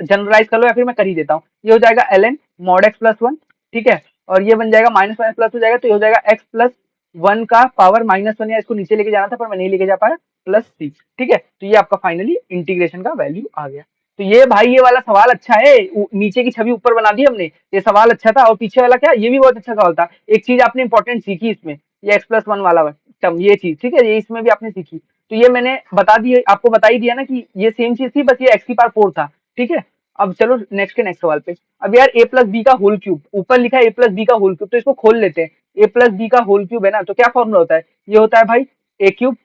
जनरलाइज कर लो या फिर मैं कर ही देता हूँ, ये हो जाएगा ln mod x प्लस 1, ठीक है। और ये बन जाएगा माइनस माइनस प्लस हो जाएगा, तो ये हो जाएगा x प्लस 1 का पावर -1, या इसको नीचे लेके जाना था पर मैं नहीं लेके जा पाया, प्लस सी, ठीक है। तो ये आपका फाइनली इंटीग्रेशन का वैल्यू आ गया। तो ये भाई ये वाला सवाल अच्छा है, नीचे की छवि ऊपर बना दी हमने, ये सवाल अच्छा था, और पीछे वाला क्या, ये भी बहुत अच्छा सवाल था। एक चीज आपने इंपॉर्टेंट सीखी इसमें, ये x प्लस 1 वाला टर्म, ये चीज ठीक है, ये इसमें भी आपने सीखी, तो ये मैंने बता दी, आपको बता ही दिया ना कि ये सेम चीज थी, बस ये x की पावर 4 था, ठीक है। अब चलो नेक्स्ट के नेक्स्ट सवाल पे। अब यार a प्लस बी का होल क्यूब, ऊपर लिखा है a प्लस बी का होल क्यूब, तो इसको खोल लेते हैं। a प्लस बी का होल क्यूब है ना, तो क्या फॉर्मूला होता है, ये होता है भाई a cube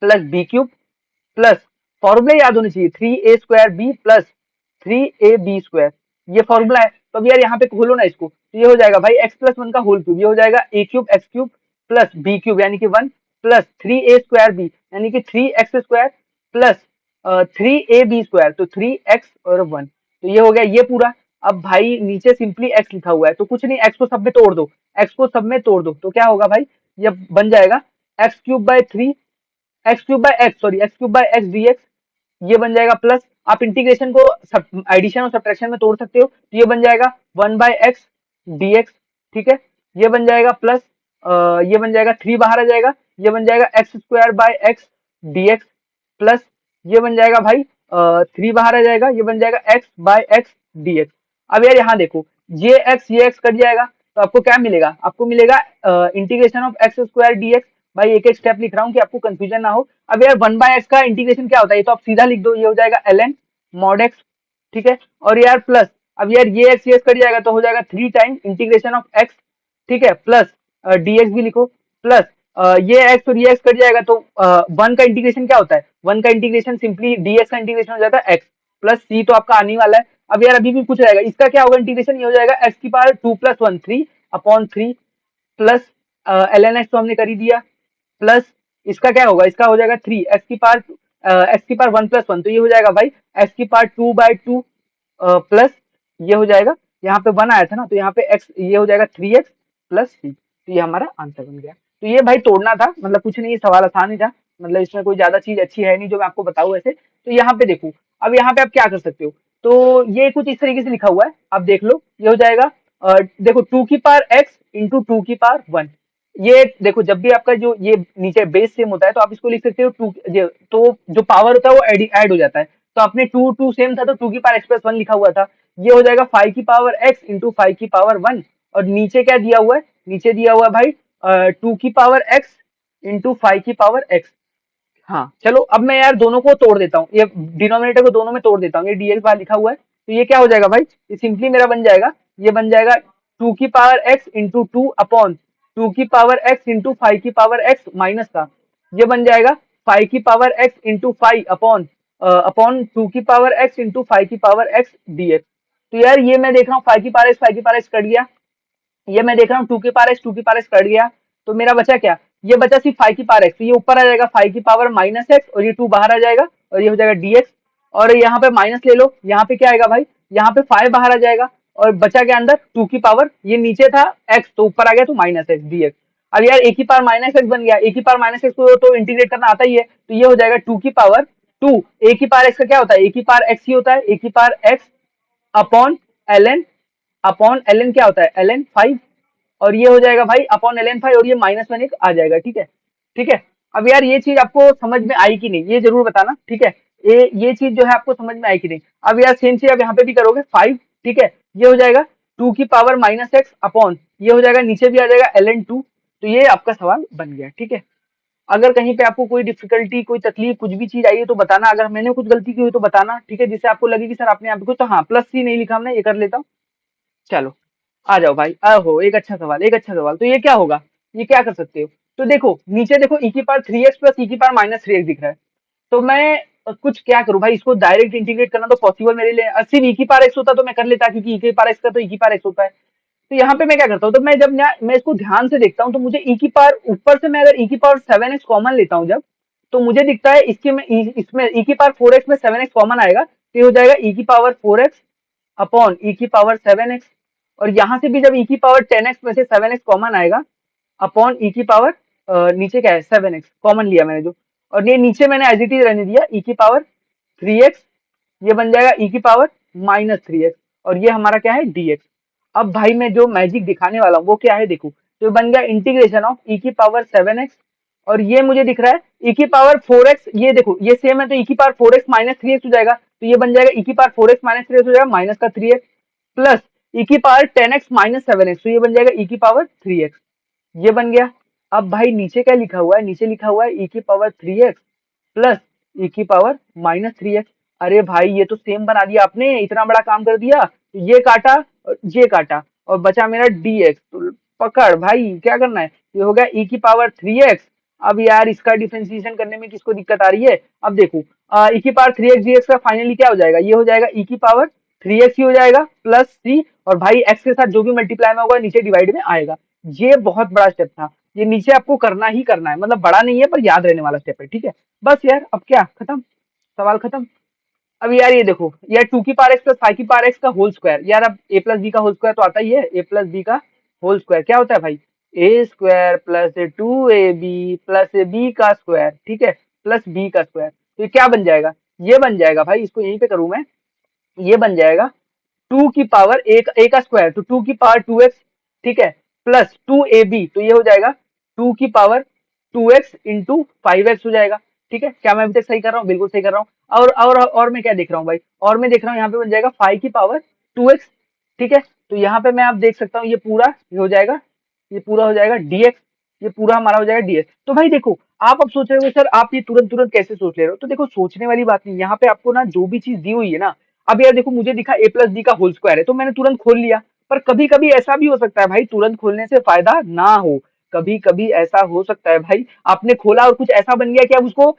plus b cube plus, formula याद होनी चाहिए, 3a² b plus 3ab square, ये फॉर्मूला है। तो अब यार यहाँ पे खोलो ना इसको, तो ये हो जाएगा भाई x प्लस 1 का होल क्यूब, ये हो जाएगा a cube x cube plus b cube यानी कि 1 प्लस 3a² b यानी कि 3x² प्लस 3ab स्क्वायर, तो 3x और 1, तो ये हो गया ये पूरा। अब भाई नीचे सिंपली एक्स लिखा हुआ है तो कुछ नहीं, एक्स को सब में तोड़ दो, एक्स को सब में तोड़ दो तो क्या होगा भाई, ये बन जाएगा x³ bye 3, x³ bye x dx, ये बन जाएगा प्लस, आप इंटीग्रेशन को एडिशन और सब्ट्रैक्शन में तोड़ सकते हो तो ये बन जाएगा 1/x dx, ठीक है। ये बन जाएगा प्लस, ये बन जाएगा 3 बाहर आ जाएगा, ये बन जाएगा x² bye x dx plus, ये बन जाएगा भाई 3 बाहर आ जाएगा, ये बन जाएगा x/x dx। अब यार यहाँ देखो, ये x कट जाएगा तो आपको क्या मिलेगा, आपको मिलेगा इंटीग्रेशन ऑफ x² dx। भाई एक एक स्टेप लिख रहा हूँ कि आपको कंफ्यूजन ना हो। अब यार 1/x का इंटीग्रेशन क्या होता है, ये तो आप सीधा लिख दो, ये हो जाएगा ln mod x, ठीक है। और यार प्लस, अब यार ये x कट जाएगा तो हो जाएगा 3 टाइम इंटीग्रेशन ऑफ x, ठीक है, प्लस dx भी लिखो, प्लस ये x और ये x कट जाएगा तो 1 का इंटीग्रेशन क्या होता है, 1 का इंटीग्रेशन सिंपली dx का इंटीग्रेशन हो जाता है x, प्लस c तो आपका आने वाला है। अब यार अभी भी पूछ रहेगा इसका क्या होगा इंटीग्रेशन, ये हो जाएगा x⁻2+1 3/3 प्लस ln x तो हमने कर ही दिया, प्लस इसका क्या होगा, इसका हो जाएगा 3 x⁻1+1 तो ये हो जाएगा भाई x⁻2/2 प्लस, ये हो जाएगा, यहाँ पे 1 आया था ना तो यहाँ पे x, ये हो जाएगा 3x प्लस c, तो ये हमारा आंसर बन गया। तो ये भाई तोड़ना था, मतलब कुछ नहीं, सवाल आसान ही था, मतलब इसमें कोई ज्यादा चीज अच्छी है नहीं जो मैं आपको बताऊं ऐसे। तो यहाँ पे देखो, अब यहाँ पे आप क्या कर सकते हो, तो ये कुछ इस तरीके से लिखा हुआ है, आप देख लो, ये हो जाएगा देखो 2 की पावर x इंटू 2 की पावर 1, ये देखो जब भी आपका जो ये नीचे बेस सेम होता है तो आप इसको लिख सकते हो टू, तो जो पावर होता है वो ऐड हो जाता है, तो आपने टू सेम था तो 2 की पावर x+1 लिखा हुआ था, ये हो जाएगा 5 की पावर x इंटू 5 की पावर 1, और नीचे क्या दिया हुआ है, नीचे दिया हुआ है भाई 2 की पावर x इंटू 5 की पावर x। हाँ चलो अब मैं यार दोनों को तोड़ देता हूँ, ये डिनोमिनेटर को दोनों में तोड़ देता हूँ, ये dx बाहर लिखा हुआ है तो ये क्या हो जाएगा भाई, ये सिंपली मेरा बन जाएगा, ये बन जाएगा 2 की पावर x इंटू 2 अपॉन 2 की पावर x इंटू 5 की पावर x माइनस का, ये बन जाएगा 5 की पावर x इंटू 5 अपॉन 2 की पावर x इंटू 5 की पावर x dx। तो यार ये मैं देख रहा हूँ 5 की पावर x कट गया, ये मैं देख रहा हूँ 2 की पावर x कट गया, तो मेरा बचा क्या, ये बचा सिर्फ 5 की पावर x, तो ये ऊपर आ जाएगा 5 की पावर-x और ये 2 बाहर आ जाएगा और ये हो जाएगा dx, और यहाँ पे माइनस ले लो, यहाँ पे क्या आएगा भाई, यहाँ पे 5 बाहर आ जाएगा और बचा के अंदर 2 की पावर, ये नीचे था x तो ऊपर आ गया तो -x dx। अब यार a⁻−x बन गया, a⁻−x को तो इंटीग्रेट करना आता ही है, तो ये हो जाएगा 2 की पावर 2, a⁻x का क्या होता है, a⁻x ही होता है, a⁻x अपॉन ln क्या होता है, ln 5, और ये हो जाएगा भाई अपॉन ln 5 और ये -1 एक आ जाएगा, ठीक है, ठीक है। अब यार ये चीज आपको समझ में आई कि नहीं ये जरूर बताना, ठीक है, ये चीज जो है आपको समझ में आई कि नहीं। अब यार सेम चीज आप यहाँ पे भी करोगे 5, ठीक है, ये हो जाएगा 2 की पावर-x अपॉन, ये हो जाएगा नीचे भी आ जाएगा ln 2, तो ये आपका सवाल बन गया, ठीक है। अगर कहीं पे आपको कोई डिफिकल्टी, कोई तकलीफ, कुछ भी चीज आई है तो बताना, अगर मैंने कुछ गलती की हुई तो बताना, ठीक है, जिससे आपको लगे कि सर आपने यहाँ पे कुछ, तो हाँ प्लस सी नहीं लिखा हमने, ये कर लेता हूँ। चलो आ जाओ भाई, आहो एक अच्छा सवाल, एक अच्छा सवाल, तो ये क्या होगा, ये क्या कर सकते हो, तो देखो नीचे देखो e⁻³ प्लस e⁻−3x दिख रहा है, तो मैं कुछ क्या करूं भाई, इसको डायरेक्ट इंटीग्रेट करना तो पॉसिबल मेरे लिए, सिर्फ e⁻x होता तो मैं कर लेता, क्योंकि e⁻x का तो e⁻x होता है। तो यहाँ पे मैं क्या करता हूँ, तो मैं जब मैं इसको ध्यान से देखता हूँ तो मुझे ऊपर से मैं अगर e⁻7x कॉमन लेता हूँ जब, तो मुझे दिखता है इसके में इसमें e⁻4x में 7x कॉमन आएगा, तो ये हो जाएगा e⁻4x अपॉन e⁻7x, और यहाँ से भी जब e⁻10x में से 7x कॉमन आएगा अपॉन नीचे क्या है 7x कॉमन लिया मैंने जो, और ये नीचे मैंने एज इट इज रहने दिया e⁻3x, ये बन जाएगा e⁻−3x, और ये हमारा क्या है dx। अब भाई मैं जो मैजिक दिखाने वाला हूँ वो क्या है देखो, तो बन गया इंटीग्रेशन ऑफ e⁻7x, और ये मुझे दिख रहा है e⁻4x, ये देखो ये सेम है तो e⁻4x-3x हो जाएगा, तो ये बन जाएगा e⁻4x-3x हो जाएगा माइनस का 3x प्लस e⁻10x-7x, तो ये बन जाएगा e⁻3x, ये बन गया। अब भाई नीचे क्या लिखा हुआ है, नीचे लिखा हुआ है e⁻3x प्लस e⁻−3x, अरे भाई ये तो सेम बना दिया आपने, इतना बड़ा काम कर दिया, तो ये काटा और ये काटा और बचा मेरा dx, तो पकड़ भाई क्या करना है, ये हो गया e⁻3x। अब यार इसका डिफरेंशिएशन करने में किसको दिक्कत आ रही है, अब देखो e⁻3x dx का फाइनली क्या हो जाएगा, ये हो जाएगा e⁻3x ही हो जाएगा प्लस c, और भाई x के साथ जो भी मल्टीप्लाई में होगा नीचे डिवाइड में आएगा। ये बहुत बड़ा स्टेप था, ये नीचे आपको करना ही करना है, मतलब बड़ा नहीं है पर याद रहने वाला स्टेप है, ठीक है। बस यार अब क्या खत्म, सवाल खत्म। अब यार ये देखो, यार टू की पावर एक्स प्लस फाइव की पावर एक्स का होल स्क्वायर, यार अब ए प्लस बी का होल स्क्वायर तो आता ही है, ए प्लस बी का होल स्क्वायर क्या होता है भाई, a square plus two a b plus b का स्क्वायर, ठीक है, प्लस बी का स्क्वायर। तो ये क्या बन जाएगा, ये बन जाएगा भाई, इसको यहीं पे करूं मैं, ये बन जाएगा टू की पावर ए का स्क्वायर, तो टू की पावर टू एक्स, ठीक है, प्लस टू ए बी, तो ये हो जाएगा टू की power two x into five x हो जाएगा। ठीक है, क्या मैं अभी तक सही कर रहा हूँ, बिल्कुल सही कर रहा हूँ। और मैं क्या देख रहा हूँ भाई, और मैं देख रहा हूँ यहाँ पे बन जाएगा फाइव की पावर टू एक्स, ठीक है, तो यहाँ पे मैं आप देख सकता हूँ ये पूरा ये हो जाएगा, ये पूरा हो जाएगा डीएक्स, ये पूरा हमारा हो जाएगा डीएक्स। तो भाई देखो, आप अब सोच रहे हो सर आप ये तुरंत तुरंत कैसे सोच ले रहे हो, तो देखो सोचने वाली बात नहीं, यहाँ पे आपको ना जो भी चीज दी हुई है ना, अब यार देखो मुझे दिखा ए प्लस बी का होल स्क्वायर है तो मैंने तुरंत खोल लिया, पर कभी कभी ऐसा भी हो सकता है भाई तुरंत खोलने से फायदा ना हो, कभी कभी ऐसा हो सकता है भाई आपने खोला और कुछ ऐसा बन गया कि आप उसको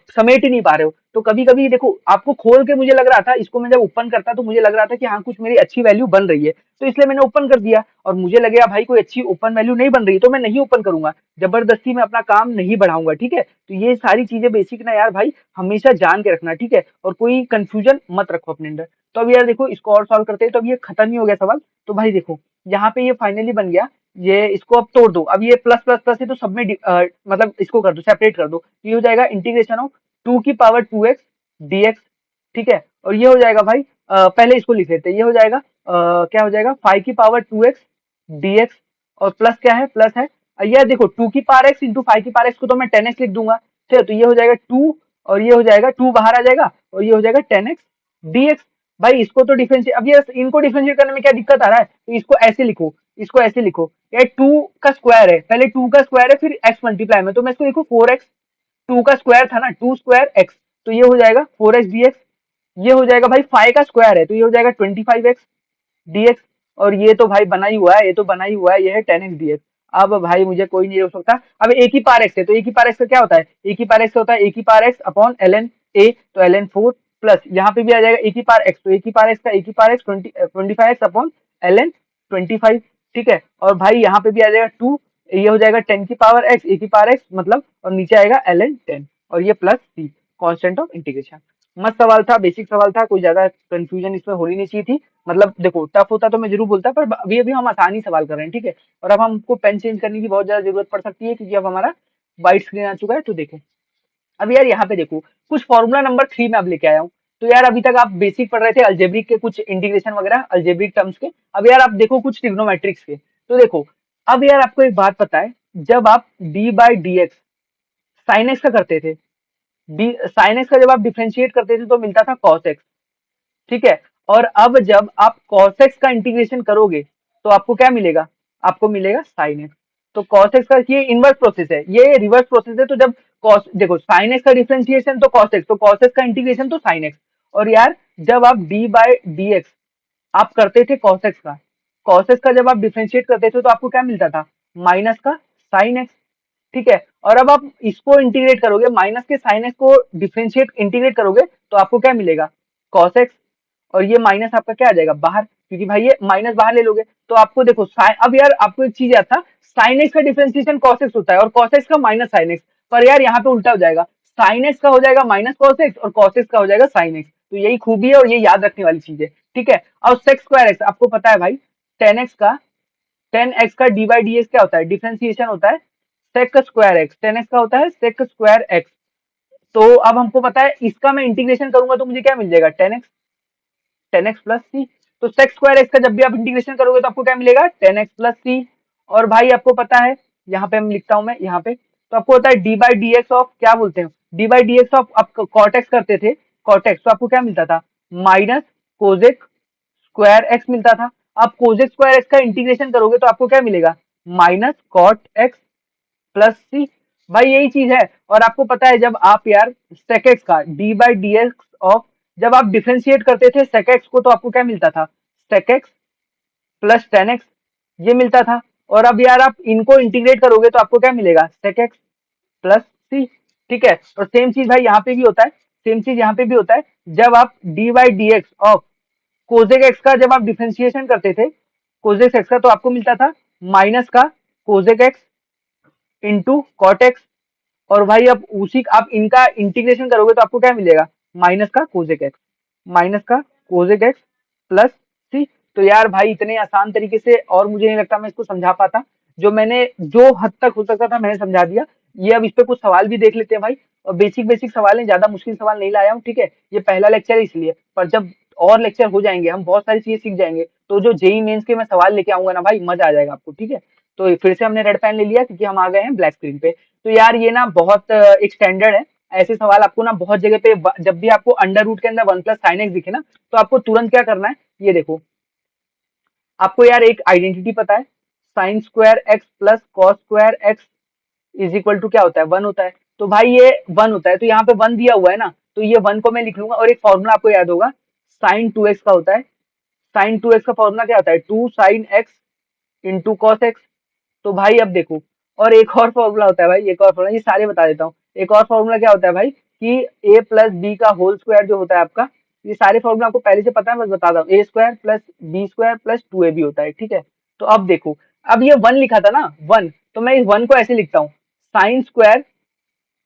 समेट ही नहीं पा रहे हो। तो कभी कभी देखो आपको खोल के मुझे लग रहा था, इसको मैं जब ओपन करता तो मुझे लग रहा था कि हाँ कुछ मेरी अच्छी वैल्यू बन रही है, तो इसलिए मैंने ओपन कर दिया, और मुझे लगेगा भाई कोई अच्छी ओपन वैल्यू नहीं बन रही तो मैं नहीं ओपन करूंगा, जबरदस्ती मैं अपना काम नहीं बढ़ाऊंगा। ठीक है, तो ये सारी चीजें बेसिक ना यार भाई हमेशा जान के रखना, ठीक है, और कोई कंफ्यूजन मत रखो अपने अंदर। तो अब यार देखो इसको और सॉल्व करते हैं, तो अब ये खत्म ही हो गया सवाल। तो भाई देखो यहाँ पे ये फाइनली बन गया, ये इसको अब तोड़ दो, अब ये प्लस प्लस प्लस है तो सब में मतलब इसको कर दो, सेपरेट कर दो, ये हो जाएगा इंटीग्रेशन ऑफ टू की पावर टू एक्स डीएक्स, ठीक है, और ये हो जाएगा भाई पहले इसको लिख लेते हैं, ये हो जाएगा क्या हो जाएगा फाइव की पावर टू एक्स डीएक्स, और प्लस क्या है, प्लस है ये देखो टू की पावर एक्स इंटू फाइव की पावर एक्स को तो मैं टेन एक्स लिख दूंगा, ठीक है, तो ये हो जाएगा टू, और ये हो जाएगा टू बाहर आ जाएगा, और ये हो जाएगा टेन एक्स डीएक्स। भाई इसको तो डिफरेंशिएट, अब ये इनको डिफरेंशिएट करने में क्या दिक्कत आ रहा है, तो इसको ऐसे लिखो, इसको ऐसे लिखो, ये टू का स्क्वायर है, पहले टू का स्क्वायर है फिर एक्स मल्टीप्लाई में, तो मैं इसको लिखू फोर एक्स, टू का स्क्वायर था ना, टू स्क्वायर एक्स, तो ये हो जाएगा फोर एक्स डीएक्स। ये हो जाएगा भाई फाइव का स्क्वायर है तो ये हो जाएगा ट्वेंटी फाइव एक्स डीएक्स, और ये तो भाई बना ही हुआ है, ये तो बना ही हुआ है, ये है टेन एक्स डीएक्स। अब भाई मुझे कोई नहीं रोक सकता, अब एक ही पार एक्स है तो एक ही पार एक्स का क्या होता है, एक ही पार एक्स होता है एक ही पार x upon l n a, तो एल एन फोर, प्लस यहाँ पे भी आ जाएगा एक ही पार एक्स, तो एक ही पार एक्स का एक ही पार x twenty five x upon l n twenty five, ठीक है, और भाई यहाँ पे भी आ जाएगा टू, ये हो जाएगा टेन की पावर एक्स एक ही पावर एक्स मतलब, और नीचे आएगा एल एन टेन, और ये plus c constant of integration. मस्त सवाल था, बेसिक सवाल था, कोई ज्यादा कंफ्यूजन इसमें होनी नहीं चाहिए थी, मतलब देखो टफ होता तो मैं जरूर बोलता, पर अभी अभी हम आसानी सवाल कर रहे हैं, ठीक है, और अब हमको पेन चेंज करने की बहुत ज्यादा जरूरत पड़ सकती है क्योंकि अब हमारा वाइट स्क्रीन आ चुका है। तो देखो अब यार यहाँ पे देखो कुछ फॉर्मूला नंबर थ्री में अब लेके आया हूँ। तो यार अभी तक आप बेसिक पढ़ रहे थे अल्जेब्रिक के कुछ इंटीग्रेशन वगैरह अल्जेब्रिक टर्म्स के, अब यार आप देखो कुछ ट्रिग्नोमेट्रिक्स के। तो देखो अब यार आपको एक बात पता है, जब आप D by D x sine x का करते थे, डी साइन एक्स का जब आप डिफ्रेंशिएट करते थे तो मिलता था कॉस एक्स, ठीक है, और अब जब आप cos x का इंटीग्रेशन करोगे तो आपको क्या मिलेगा, आपको मिलेगा sin x। तो cos x का ये इनवर्स प्रोसेस है, ये रिवर्स प्रोसेस है, तो जब cos देखो sin x का डिफरेंशिएशन तो cos x, तो cos x का इंटीग्रेशन तो sin x, और यार जब आप d बाय डी एक्स आप करते थे cos x का, cos x का जब आप डिफरेंशिएट करते थे तो आपको क्या मिलता था, माइनस का sin x, ठीक है, और अब आप इसको इंटीग्रेट करोगे, माइनस के sin x को डिफरेंशिएट इंटीग्रेट करोगे तो आपको क्या मिलेगा, cos x, और ये माइनस आपका क्या आ जाएगा बाहर, क्योंकि भाई ये माइनस बाहर ले लोगे तो आपको देखो अब यार आपको एक चीज याद था, साइन एक्स का डिफरेंशिएशन कॉस एक्स होता है और कॉस एक्स का माइनस साइन एक्स, पर यार यहाँ पे उल्टा हो जाएगा, साइन एक्स का हो जाएगा माइनस कॉस एक्स और कॉस एक्स का हो जाएगा साइन एक्स, तो यही खूबी है और ये याद रखने वाली चीज है, ठीक है। और सेक्स स्क्वायर एक्स आपको पता है भाई, टेन एक्स का टेन एक्स का डी बाई डी एक्स क्या होता है, डिफरेंशिएशन होता है sec square x, tan x का होता है सेक स्क्वायर एक्स। तो अब हमको पता है इसका मैं इंटीग्रेशन करूंगा तो मुझे क्या मिल जाएगा, टेन एक्स प्लस सी, तो सेक्स स्क्वायर एक्स का जब भी आप इंटीग्रेशन करोगे तो आपको क्या मिलेगा, टेन एक्स प्लस सी। और भाई आपको पता है यहाँ पे हम लिखता हूं मैं यहाँ पे, तो आपको होता है D by D x of क्या बोलते हैं, D by D x of आप कॉट एक्स करते थे, कॉट एक्स, तो आपको क्या मिलता था, माइनस कोजेक स्क्वायर एक्स मिलता था। आप कोजेक स्क्वायर एक्स का इंटीग्रेशन करोगे तो आपको क्या मिलेगा, माइनस कॉट एक्स प्लस सी। भाई यही चीज है, और आपको पता है जब आप यार sec x का d by D x of, जब आप डिफ्रेंशिएट करते थे sec x को तो आपको क्या मिलता था, sec x plus ten x, ये मिलता था। और अब यार आप इनको इंटीग्रेट करोगे तो आपको क्या मिलेगा, sec x प्लस सी, ठीक है। और सेम चीज भाई यहाँ पे भी होता है, सेम चीज यहाँ पे भी होता है, जब आप D by D x of Kozak x का जब आप डिफ्रेंशिएशन करते थे, कोजेक एक्स का, तो आपको मिलता था माइनस का cosec x into cot x, और भाई अब उसी आप इनका इंटीग्रेशन करोगे तो आपको क्या मिलेगा, माइनस का कोजेक एक्स, माइनस का कोजेक एक्स प्लस सी। तो यार भाई इतने आसान तरीके से और मुझे नहीं लगता मैं इसको समझा पाता। जो मैंने जो हद तक हो सकता था मैंने समझा दिया। ये अब इस पे कुछ सवाल भी देख लेते हैं भाई। और बेसिक बेसिक सवाल हैं, ज्यादा मुश्किल सवाल नहीं लाया हूँ, ठीक है। ये पहला लेक्चर है इसलिए, पर जब और लेक्चर हो जाएंगे हम बहुत सारी चीजें सीख जाएंगे, तो जो जेई मेंस के मैं सवाल लेके आऊंगा ना भाई, मजा आ जाएगा आपको, ठीक है। तो फिर से हमने रेड पेन ले लिया क्योंकि हम आ गए हैं ब्लैक स्क्रीन पे। तो यार ये ना बहुत एक स्टैंडर्ड है। ऐसे सवाल आपको ना बहुत जगह पे जब भी आपको अंडर रूट के अंदर वन प्लस साइन एक्स दिखे ना, तो आपको तुरंत क्या करना है, ये देखो। आपको यार एक आइडेंटिटी पता है, sine square x plus cos square x is equal to क्या होता है, वन होता है। तो भाई ये वन होता है, तो यहाँ पे वन दिया हुआ है ना, तो ये वन को मैं लिख लूंगा। और एक फॉर्मूला आपको याद होगा, साइन टू एक्स का होता है। साइन टू एक्स का फॉर्मूला क्या होता है, two sine x into cos x. तो भाई अब देखो, और एक और फॉर्मूला होता है भाई, एक और फॉर्मूला, ये सारे बता देता हूँ। एक और फॉर्मूला क्या होता है भाई, कि ए प्लस बी का होल स्क्वायर जो होता है आपका। ये सारे फॉर्मूला आपको पहले से पता है, बस बता रहा हूँ। A square plus b square plus two a b होता है, ठीक है। तो अब देखो, अब ये वन लिखा था ना, वन, तो मैं इस वन को ऐसे लिखता हूँ, sign square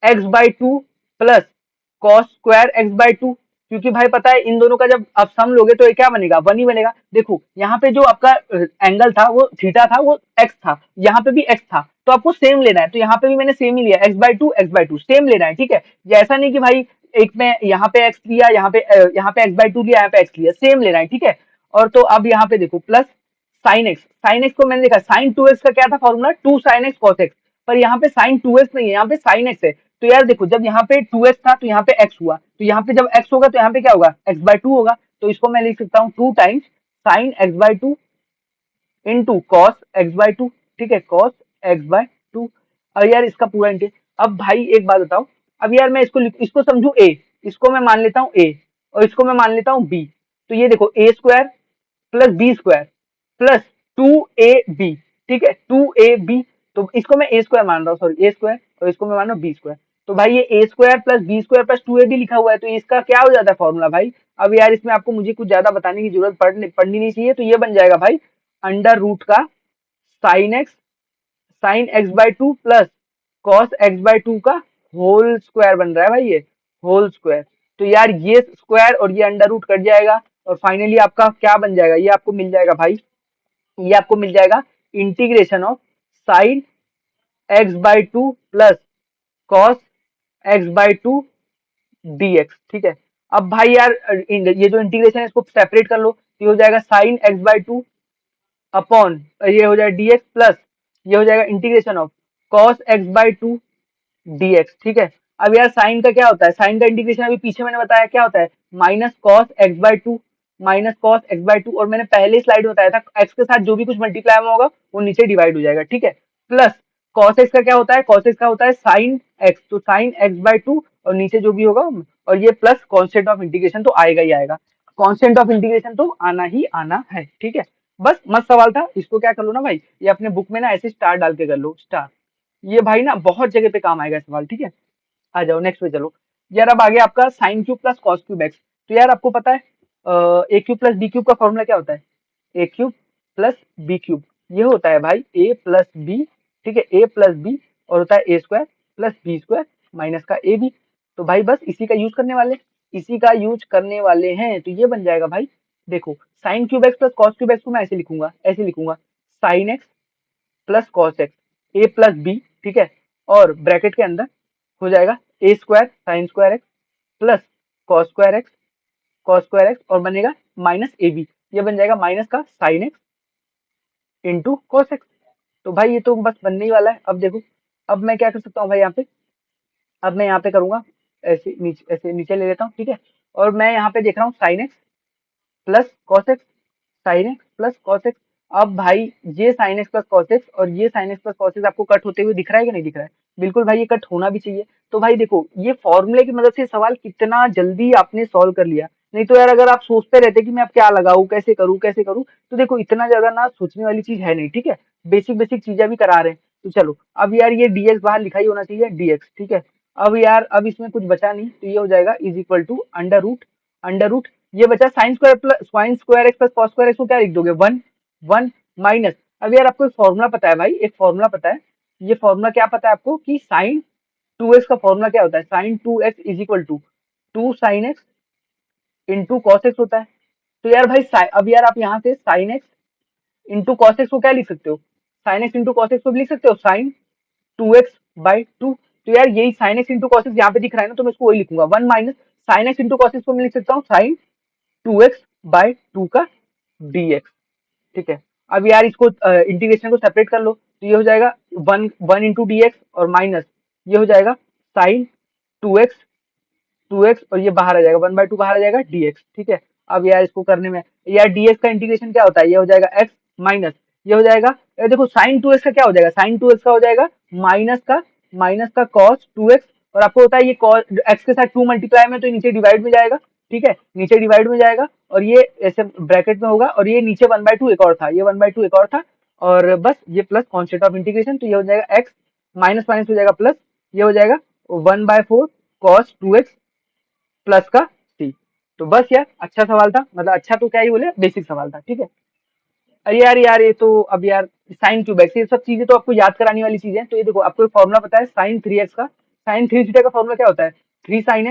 x by two plus cos square x by to. क्योंकि भाई पता है इन दोनों का जब आप सम लोगे तो ये क्या बनेगा, वन ही बनेगा। देखो यहाँ पे जो आपका एंगल था वो थीटा था, वो एक्स था, यहाँ पे भी एक्स था, तो आपको सेम लेना है। तो यहाँ पे भी मैंने सेम ही लिया, एक्स बाई टू सेम लेना है, ठीक है। ये ऐसा नहीं कि भाई एक में यहाँ पे एक्स लिया, यहाँ पे एक्स बाई टू लिया, यहाँ पे एक्स लिया, सेम लेना है, ठीक है। और तो अब यहाँ पे देखो प्लस साइन एक्स को मैंने देखा, साइन टू एक्स का क्या था formula, two sine x cos x. पर यहाँ पे साइन टू एक्स नहीं है, यहाँ पे साइन एक्स है। तो यार देखो, जब यहाँ पे टू एक्स था तो यहाँ पे एक्स हुआ, तो यहाँ पे जब एक्स होगा तो यहाँ पे क्या होगा, एक्स बाई टू होगा। तो इसको मैं लिख सकता हूँ two times sine x by two into cos x by to, ठीक है, कॉस एक्स बाई टू। अब यार इसका पूरा इंटीग्रल। अब भाई एक बात बताओ, अब यार मैं इसको समझू ए, इसको मैं मान लेता हूँ ए, और इसको मैं मान लेता हूँ बी। तो ये देखो a square plus b square plus two a b, ठीक है, टू ए बी। तो इसको मैं ए स्क्वायर मान रहा हूँ, सॉरी ए स्क्वायर, और इसको मैं मान रहा हूँ बी स्क्वायर। तो भाई ये a square plus b square plus two a b लिखा हुआ है, तो इसका क्या हो जाता है फॉर्मूला भाई। अब यार इसमें आपको मुझे कुछ ज्यादा बताने की जरूरत पड़नी नहीं चाहिए। तो ये बन जाएगा भाई अंडर रूट का sine x by two plus cos x by to का होल स्क्वायर बन रहा है भाई, ये होल स्क्वायर। तो यार ये स्क्वायर और ये अंडर रूट कट जाएगा, और फाइनली आपका क्या बन जाएगा, ये आपको मिल जाएगा भाई, ये आपको मिल जाएगा integration of sine x by two plus cos x by to D x, ठीक है। अब भाई यार ये जो इंटीग्रेशन है इसको सेपरेट कर लो, ये हो जाएगा sine x by two upon, ये हो जाएगा डी एक्स प्लस, ये हो जाएगा integration of cos x by to D x, ठीक है। अब यार साइन का क्या होता है, साइन का इंटीग्रेशन अभी पीछे मैंने बताया क्या होता है, minus cos x by to, minus cos x by to. और मैंने पहले स्लाइड में बताया था, एक्स के साथ जो भी कुछ मल्टीप्लाई में होगा वो नीचे डिवाइड हो जाएगा, ठीक है। प्लस कॉस एक्स का क्या होता है, कॉस एक्स का होता है साइन एक्स, तो साइन एक्स बाई टू, और नीचे जो भी होगा, और ये प्लस कॉन्स्टेंट ऑफ इंटीग्रेशन तो आएगा ही आएगा, कॉन्स्टेंट ऑफ इंटीग्रेशन तो आना ही आना है, ठीक है। बस मस्त सवाल था, इसको क्या कर लो ना भाई, ये अपने बुक में ना ऐसे स्टार डाल के कर लो, स्टार। ये भाई ना बहुत जगह पे काम आएगा सवाल, ठीक है। आ जाओ नेक्स्ट पे चलो। यार अब आगे आपका sine cube plus cos cube x. तो यार आपको पता है ए क्यूब प्लस बी क्यूब का फॉर्मूला क्या होता है, ए क्यूब प्लस बी क्यूब, ये होता है भाई ए प्लस बी, ठीक है, ए प्लस बी, और होता है a square plus b square minus का ए बी। तो भाई बस इसी का यूज करने वाले, इसी का यूज करने वाले हैं। तो ये बन जाएगा भाई, देखो sine cube x plus cos cube x को मैं ऐसे लिखूंगा sine x plus cos x a plus b, ठीक है, और ब्रैकेट के अंदर हो जाएगा a square sine square x plus cos square x और बनेगा माइनस ए बी। ये बन जाएगा माइनस का sign x into cos x. तो भाई ये तो बस बनने ही वाला है। अब देखो, अब मैं क्या कर सकता हूँ भाई यहाँ पे, अब मैं यहाँ पे करूंगा ऐसे नीचे ले लेता हूँ, ठीक है। और मैं यहाँ पे देख रहा हूँ sign x plus cos x, sign x plus cos x. अब भाई ये sign x plus cos x और ये sign x plus cos x आपको कट होते हुए दिख रहा है कि नहीं दिख रहा है, बिल्कुल भाई ये कट होना भी चाहिए। तो भाई देखो ये फॉर्मूले की मदद से सवाल कितना जल्दी आपने सॉल्व कर लिया। नहीं तो यार अगर आप सोचते रहते कि मैं अब क्या लगाऊं, कैसे करूं, तो देखो इतना ज्यादा ना सोचने वाली चीज है नहीं, ठीक है। बेसिक बेसिक चीजें भी करा रहे हैं। तो चलो अब यार ये डीएक्स बाहर लिखा ही होना चाहिए, डीएक्स, ठीक है। अब यार अब इसमें कुछ बचा नहीं, तो ये हो जाएगा is equal to under root ये बचा sine square x plus cos square x को क्या लिख दोगे, वन, वन माइनस। अब यार आपको एक फॉर्मूला पता है भाई, एक फॉर्मूला पता है, ये फॉर्मूला क्या पता है आपको कि साइन टू एक्स का फॉर्मूला क्या होता है, sine two x is equal to 2 sine x into cos x होता है। तो यार भाई अब यार आप यहाँ से sign x into cos x को क्या लिख सकते हो, sign x into cos x को भी लिख सकते हो साइन 2x/2। तो यार यही sign x into cos x यहाँ पे दिख रहा है ना, तो मैं इसको वही लिखूंगा 1 minus sign x into cos x को मैं लिख सकता हूँ साइन 2x/2 का dx। ठीक है, अब यार इसको इंटीग्रेशन को सेपरेट कर लो, तो ये हो जाएगा 1 इंटू डी एक्स और माइनस ये हो जाएगा साइन 2x और ये बाहर आ जाएगा 1/2 बाहर आ जाएगा dx। ठीक है, अब यार इसको करने में यार dx का इंटीग्रेशन क्या होता है, ये हो जाएगा x माइनस ये हो जाएगा देखो साइन 2x का क्या हो जाएगा, साइन 2x का हो जाएगा माइनस का कॉस 2x। और आपको होता है ये कॉस x के साथ 2 मल्टीप्लाई में, तो ये नीचे डिवाइड में जाएगा। ठीक है, नीचे डिवाइड में जाएगा और ये ऐसे ब्रैकेट में होगा, और ये नीचे 1/2 एक और था, ये 1/2 एक और था, और बस ये प्लस कॉन्स्टेंट ऑफ इंटीग्रेशन, तो ये हो जाएगा x माइनस माइनस हो जाएगा प्लस, ये हो जाएगा 1/4 कॉस 2x प्लस का c। तो बस यार अच्छा सवाल था, मतलब अच्छा तो क्या ही बोले, बेसिक सवाल था। ठीक है, अरे यार ये तो अब यार साइन क्यूब एक्स ये सब चीजें तो आपको याद कराने वाली चीजें हैं। तो ये देखो आपको फॉर्मूला पता है साइन 3x का, साइन 3 थीटा का फॉर्मूला क्या होता है, 3 sin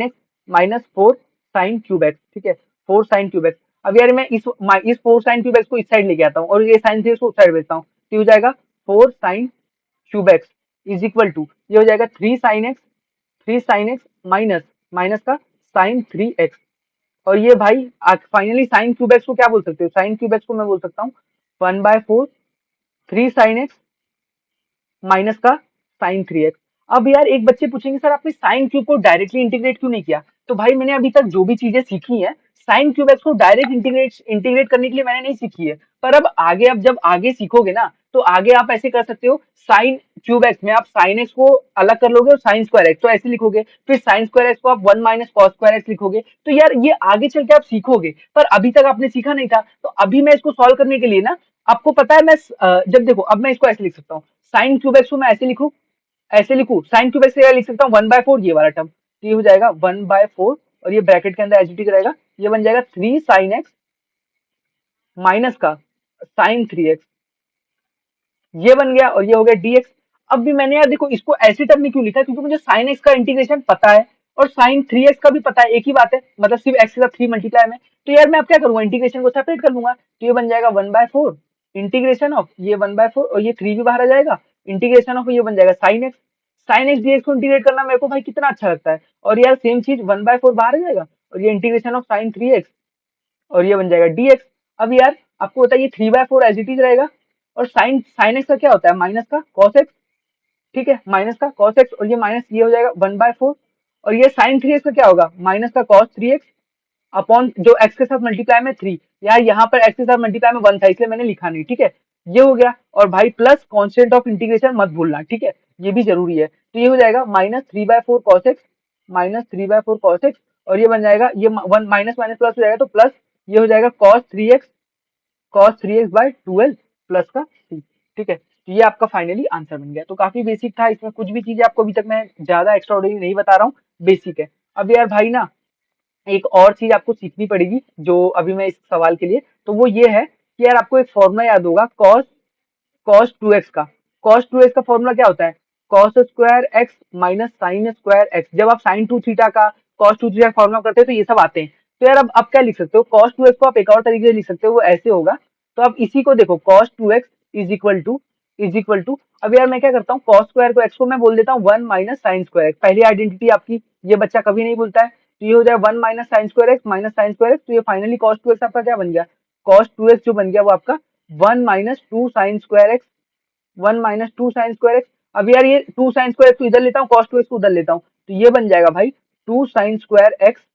x minus 4 sin cube x. ठीक है, 4 sin क्यूब एक्स। अब यार मैं इस 4 sin क्यूब एक्स को इस साइड लेके आता हूँ और ये साइन 3x को उस साइड भेजता हूँ, तो ये हो जाएगा 4 sin cube x is equal to ये हो जाएगा 3 sin x माइनस माइनस का sin 3x। और ये भाई फाइनली साइन क्यूब एक्स को क्या बोल सकते हो, साइन क्यूब एक्स को मैं बोल सकता हूँ 1/4 3 sin x माइनस का sin 3x। अब यार एक बच्चे पूछेंगे सर आपने साइन क्यूब को डायरेक्टली इंटीग्रेट क्यों नहीं किया, तो भाई मैंने अभी तक जो भी चीजें सीखी है साइन क्यूब एक्स को डायरेक्ट इंटीग्रेट करने के लिए मैंने नहीं सीखी है। पर अब आगे अब जब आगे सीखोगे ना, तो आगे आप ऐसे कर सकते हो, साइन क्यूब एक्स में आप साइन एक्स को अलग कर लोगे और साइन स्क्वायर एक्स तो ऐसे लिखोगे, फिर साइन स्क्वायर एक्स को आप 1 माइनस कॉस स्क्वायर एक्स लिखोगे। तो यार ये आगे चल के आप सीखोगे, पर अभी तक आपने सीखा नहीं था। तो अभी मैं इसको सॉल्व करने के लिए ना, आपको पता है मैं जब देखो अब मैं इसको ऐसे लिख सकता हूँ, साइन क्यूब एक्स को मैं ऐसे लिखू साइन क्यूब एक्स से लिख सकता हूँ 1/4 ये वाला टर्म, तो ये हो जाएगा 1/4 और ये ब्रैकेट के अंदर एच रहेगा, ये बन जाएगा 3 sin x माइनस का sin 3x, ये बन गया और ये हो गया dx। अब भी मैंने यार देखो इसको ऐसे टर्म में क्यों लिखा है, क्योंकि मुझे sin x का इंटीग्रेशन पता है और sin 3x का भी पता है, एक ही बात है, मतलब सिर्फ x के साथ 3 मल्टीप्लाई में। तो यार मैं अब क्या करूंगा, इंटीग्रेशन को सेपरेट कर लूंगा, तो ये बन जाएगा 1/4 इंटीग्रेशन ऑफ ये 1/4 और ये 3 भी बाहर आ जाएगा, इंटीग्रेशन ऑफ ये बन जाएगा sin x dx को इंटीग्रेट करना मेरे को भाई कितना अच्छा लगता है। और यार सेम चीज 1/4 बाहर आ जाएगा और ये इंटीग्रेशन ऑफ sin 3x और ये बन जाएगा dx। अब यार आपको होता है ये 3/4 एज इट इज रहेगा, और साइन एक्स का क्या होता है माइनस का कॉस एक्स। ठीक है, माइनस का कॉस एक्स और ये माइनस ये हो जाएगा 1/4 और ये sin 3x का क्या होगा माइनस का cos 3x अपॉन जो x के साथ मल्टीप्लाई में 3, यार यहाँ पर x के साथ मल्टीप्लाई में 1 था इसलिए मैंने लिखा नहीं। ठीक है, ये हो गया, और भाई प्लस कांस्टेंट ऑफ इंटीग्रेशन मत भूलना, ठीक है, ये भी जरूरी है। तो ये हो जाएगा -3/4 cos x -3/4 cos x और ये बन जाएगा ये वन माइनस माइनस प्लस हो जाएगा, तो प्लस ये हो जाएगा cos 3x/12 प्लस का c। ठीक है, तो ये आपका फाइनली आंसर बन गया। तो काफी बेसिक था, इसमें कुछ भी चीजें आपको अभी तक मैं ज्यादा एक्स्ट्राऑर्डिनरी नहीं बता रहा हूँ, बेसिक है। अब यार भाई ना एक और चीज आपको सीखनी पड़ेगी जो अभी मैं इस सवाल के लिए, तो वो ये है कि यार आपको एक फॉर्मूला याद होगा cos 2x का। cos 2x का फॉर्मूला क्या होता है, cos square x minus sign square x. जब आप साइन 2 थीटा का cos 2 थीटा का फॉर्मूला करते हैं तो ये सब आते हैं। तो यार अब आप क्या लिख सकते हो, cos 2x को आप एक और तरीके से लिख सकते हो, वो ऐसे होगा। तो आप इसी को देखो cos 2x is equal to अब यार मैं क्या करता हूँ, cos स्क्वायर को x को मैं बोल देता हूँ 1 माइनस साइन स्क्वायर एक्स। पहली आइडेंटिटी आपकी, ये बच्चा कभी नहीं भूलता है। तो ये हो जाए 1 minus sign square x minus sign square x, तो ये फाइनली cos 2x आपका क्या बन गया, cos 2x जो बन गया वो आपका 1 minus 2 sine square x 1 minus 2 sine square x. अब यार ये 2 साइन स्क्वायर एक्स को इधर लेता हूँ, cos 2x को उधर लेता हूँ, तो ये बन जाएगा भाई 2 sine square x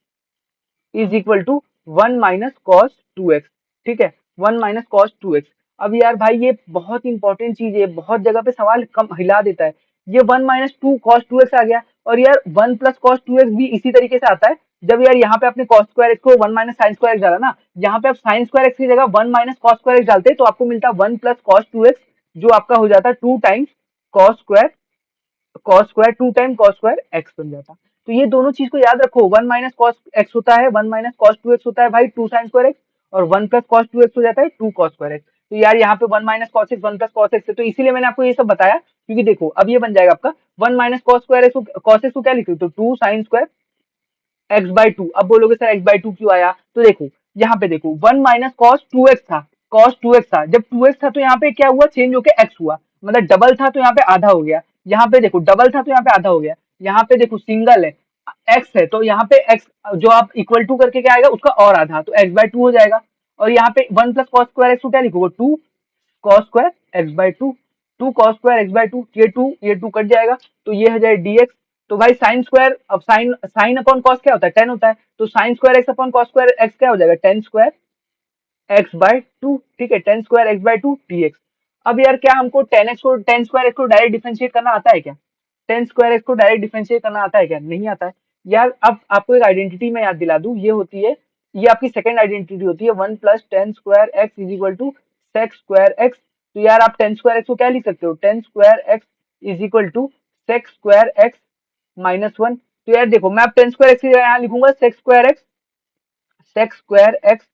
is equal to 1 minus cos 2x। ठीक है, 1 माइनस कॉस 2x। अब यार भाई ये बहुत इंपॉर्टेंट चीज है, बहुत जगह पे सवाल कम हिला देता है। ये 1 माइनस 2 कॉस 2x आ गया, और यार 1 प्लस कॉस 2x भी इसी तरीके से आता है। जब यार यहाँ पे आपने कॉस स्क्वायर एक्स को 1 माइनस साइन स्क्वायर एक्स डाला ना, यहाँ पे आप साइन स्क्वायर एक्स की जगह 1 माइनस कॉस स्क्वायर एक्स डालते तो आपको मिलता 1 प्लस कॉस 2x, जो आपका हो जाता 2 times cos square 2 time cos square x बन जाता। तो ये दोनों चीज को याद रखो, 1 माइनस कॉस एक्स होता है 1 माइनस कॉस 2x होता है भाई 2 साइन स्क्वायर एक्स, और 1 प्लस कॉस 2x हो जाता है 2 कॉस स्क्वायर एक्स। तो यार यहाँ पे 1 minus cos x 1 plus cos x है, तो इसीलिए मैंने आपको ये सब बताया क्योंकि देखो अब ये बन जाएगा आपका 1 - cos² cos एक्स को क्या लिख सकते हो, 2 sin² x/2। अब बोलोगे सर x/2 क्यों आया, तो देखो यहाँ पे देखो 1 - cos 2x था, cos 2x था, जब 2x था तो यहाँ पे क्या हुआ, चेंज होके x हुआ, मतलब डबल था तो यहाँ पे आधा हो गया, यहाँ पे देखो डबल था तो यहाँ पे आधा हो गया, यहाँ पे देखो सिंगल है, x है तो यहाँ पे x जो आप इक्वल टू करके क्या आएगा उसका और आधा, तो x/2 हो जाएगा। और यहाँ पे 1 + cos² x को क्या लिखोगे, 2 cos² x/2, 2 cos² x/2, ये टू कट जाएगा, तो ये हो जाए dx। तो भाई साइन स्क्वायर, अब साइन अपॉन कॉस क्या होता है, 10 होता है, तो sin² x/cos² x क्या हो जाएगा, 10² x/2, ठीक है, 10² x/2 dx। अब यार क्या हमको 10 स्क्वायर एक्स को डायरेक्ट डिफरेंशिएट करना आता है क्या, 10 स्क्वायर एक्स को डायरेक्ट डिफरेंशिएट करना आता है क्या, नहीं आता है यार। अब आपको एक आइडेंटिटी मैं याद दिला दूं, ये होती है, ये आपकी सेकंड आइडेंटिटी होती है, 1 + 10 square x is equal to sec square x. तो यार आप 10 स्क्वायर एक्स को क्या लिख सकते हो, 10 square x is equal to sec square x - 1। तो यार देखो मैं अब 10 स्क्वायर एक्स यहाँ लिखूंगा sec² x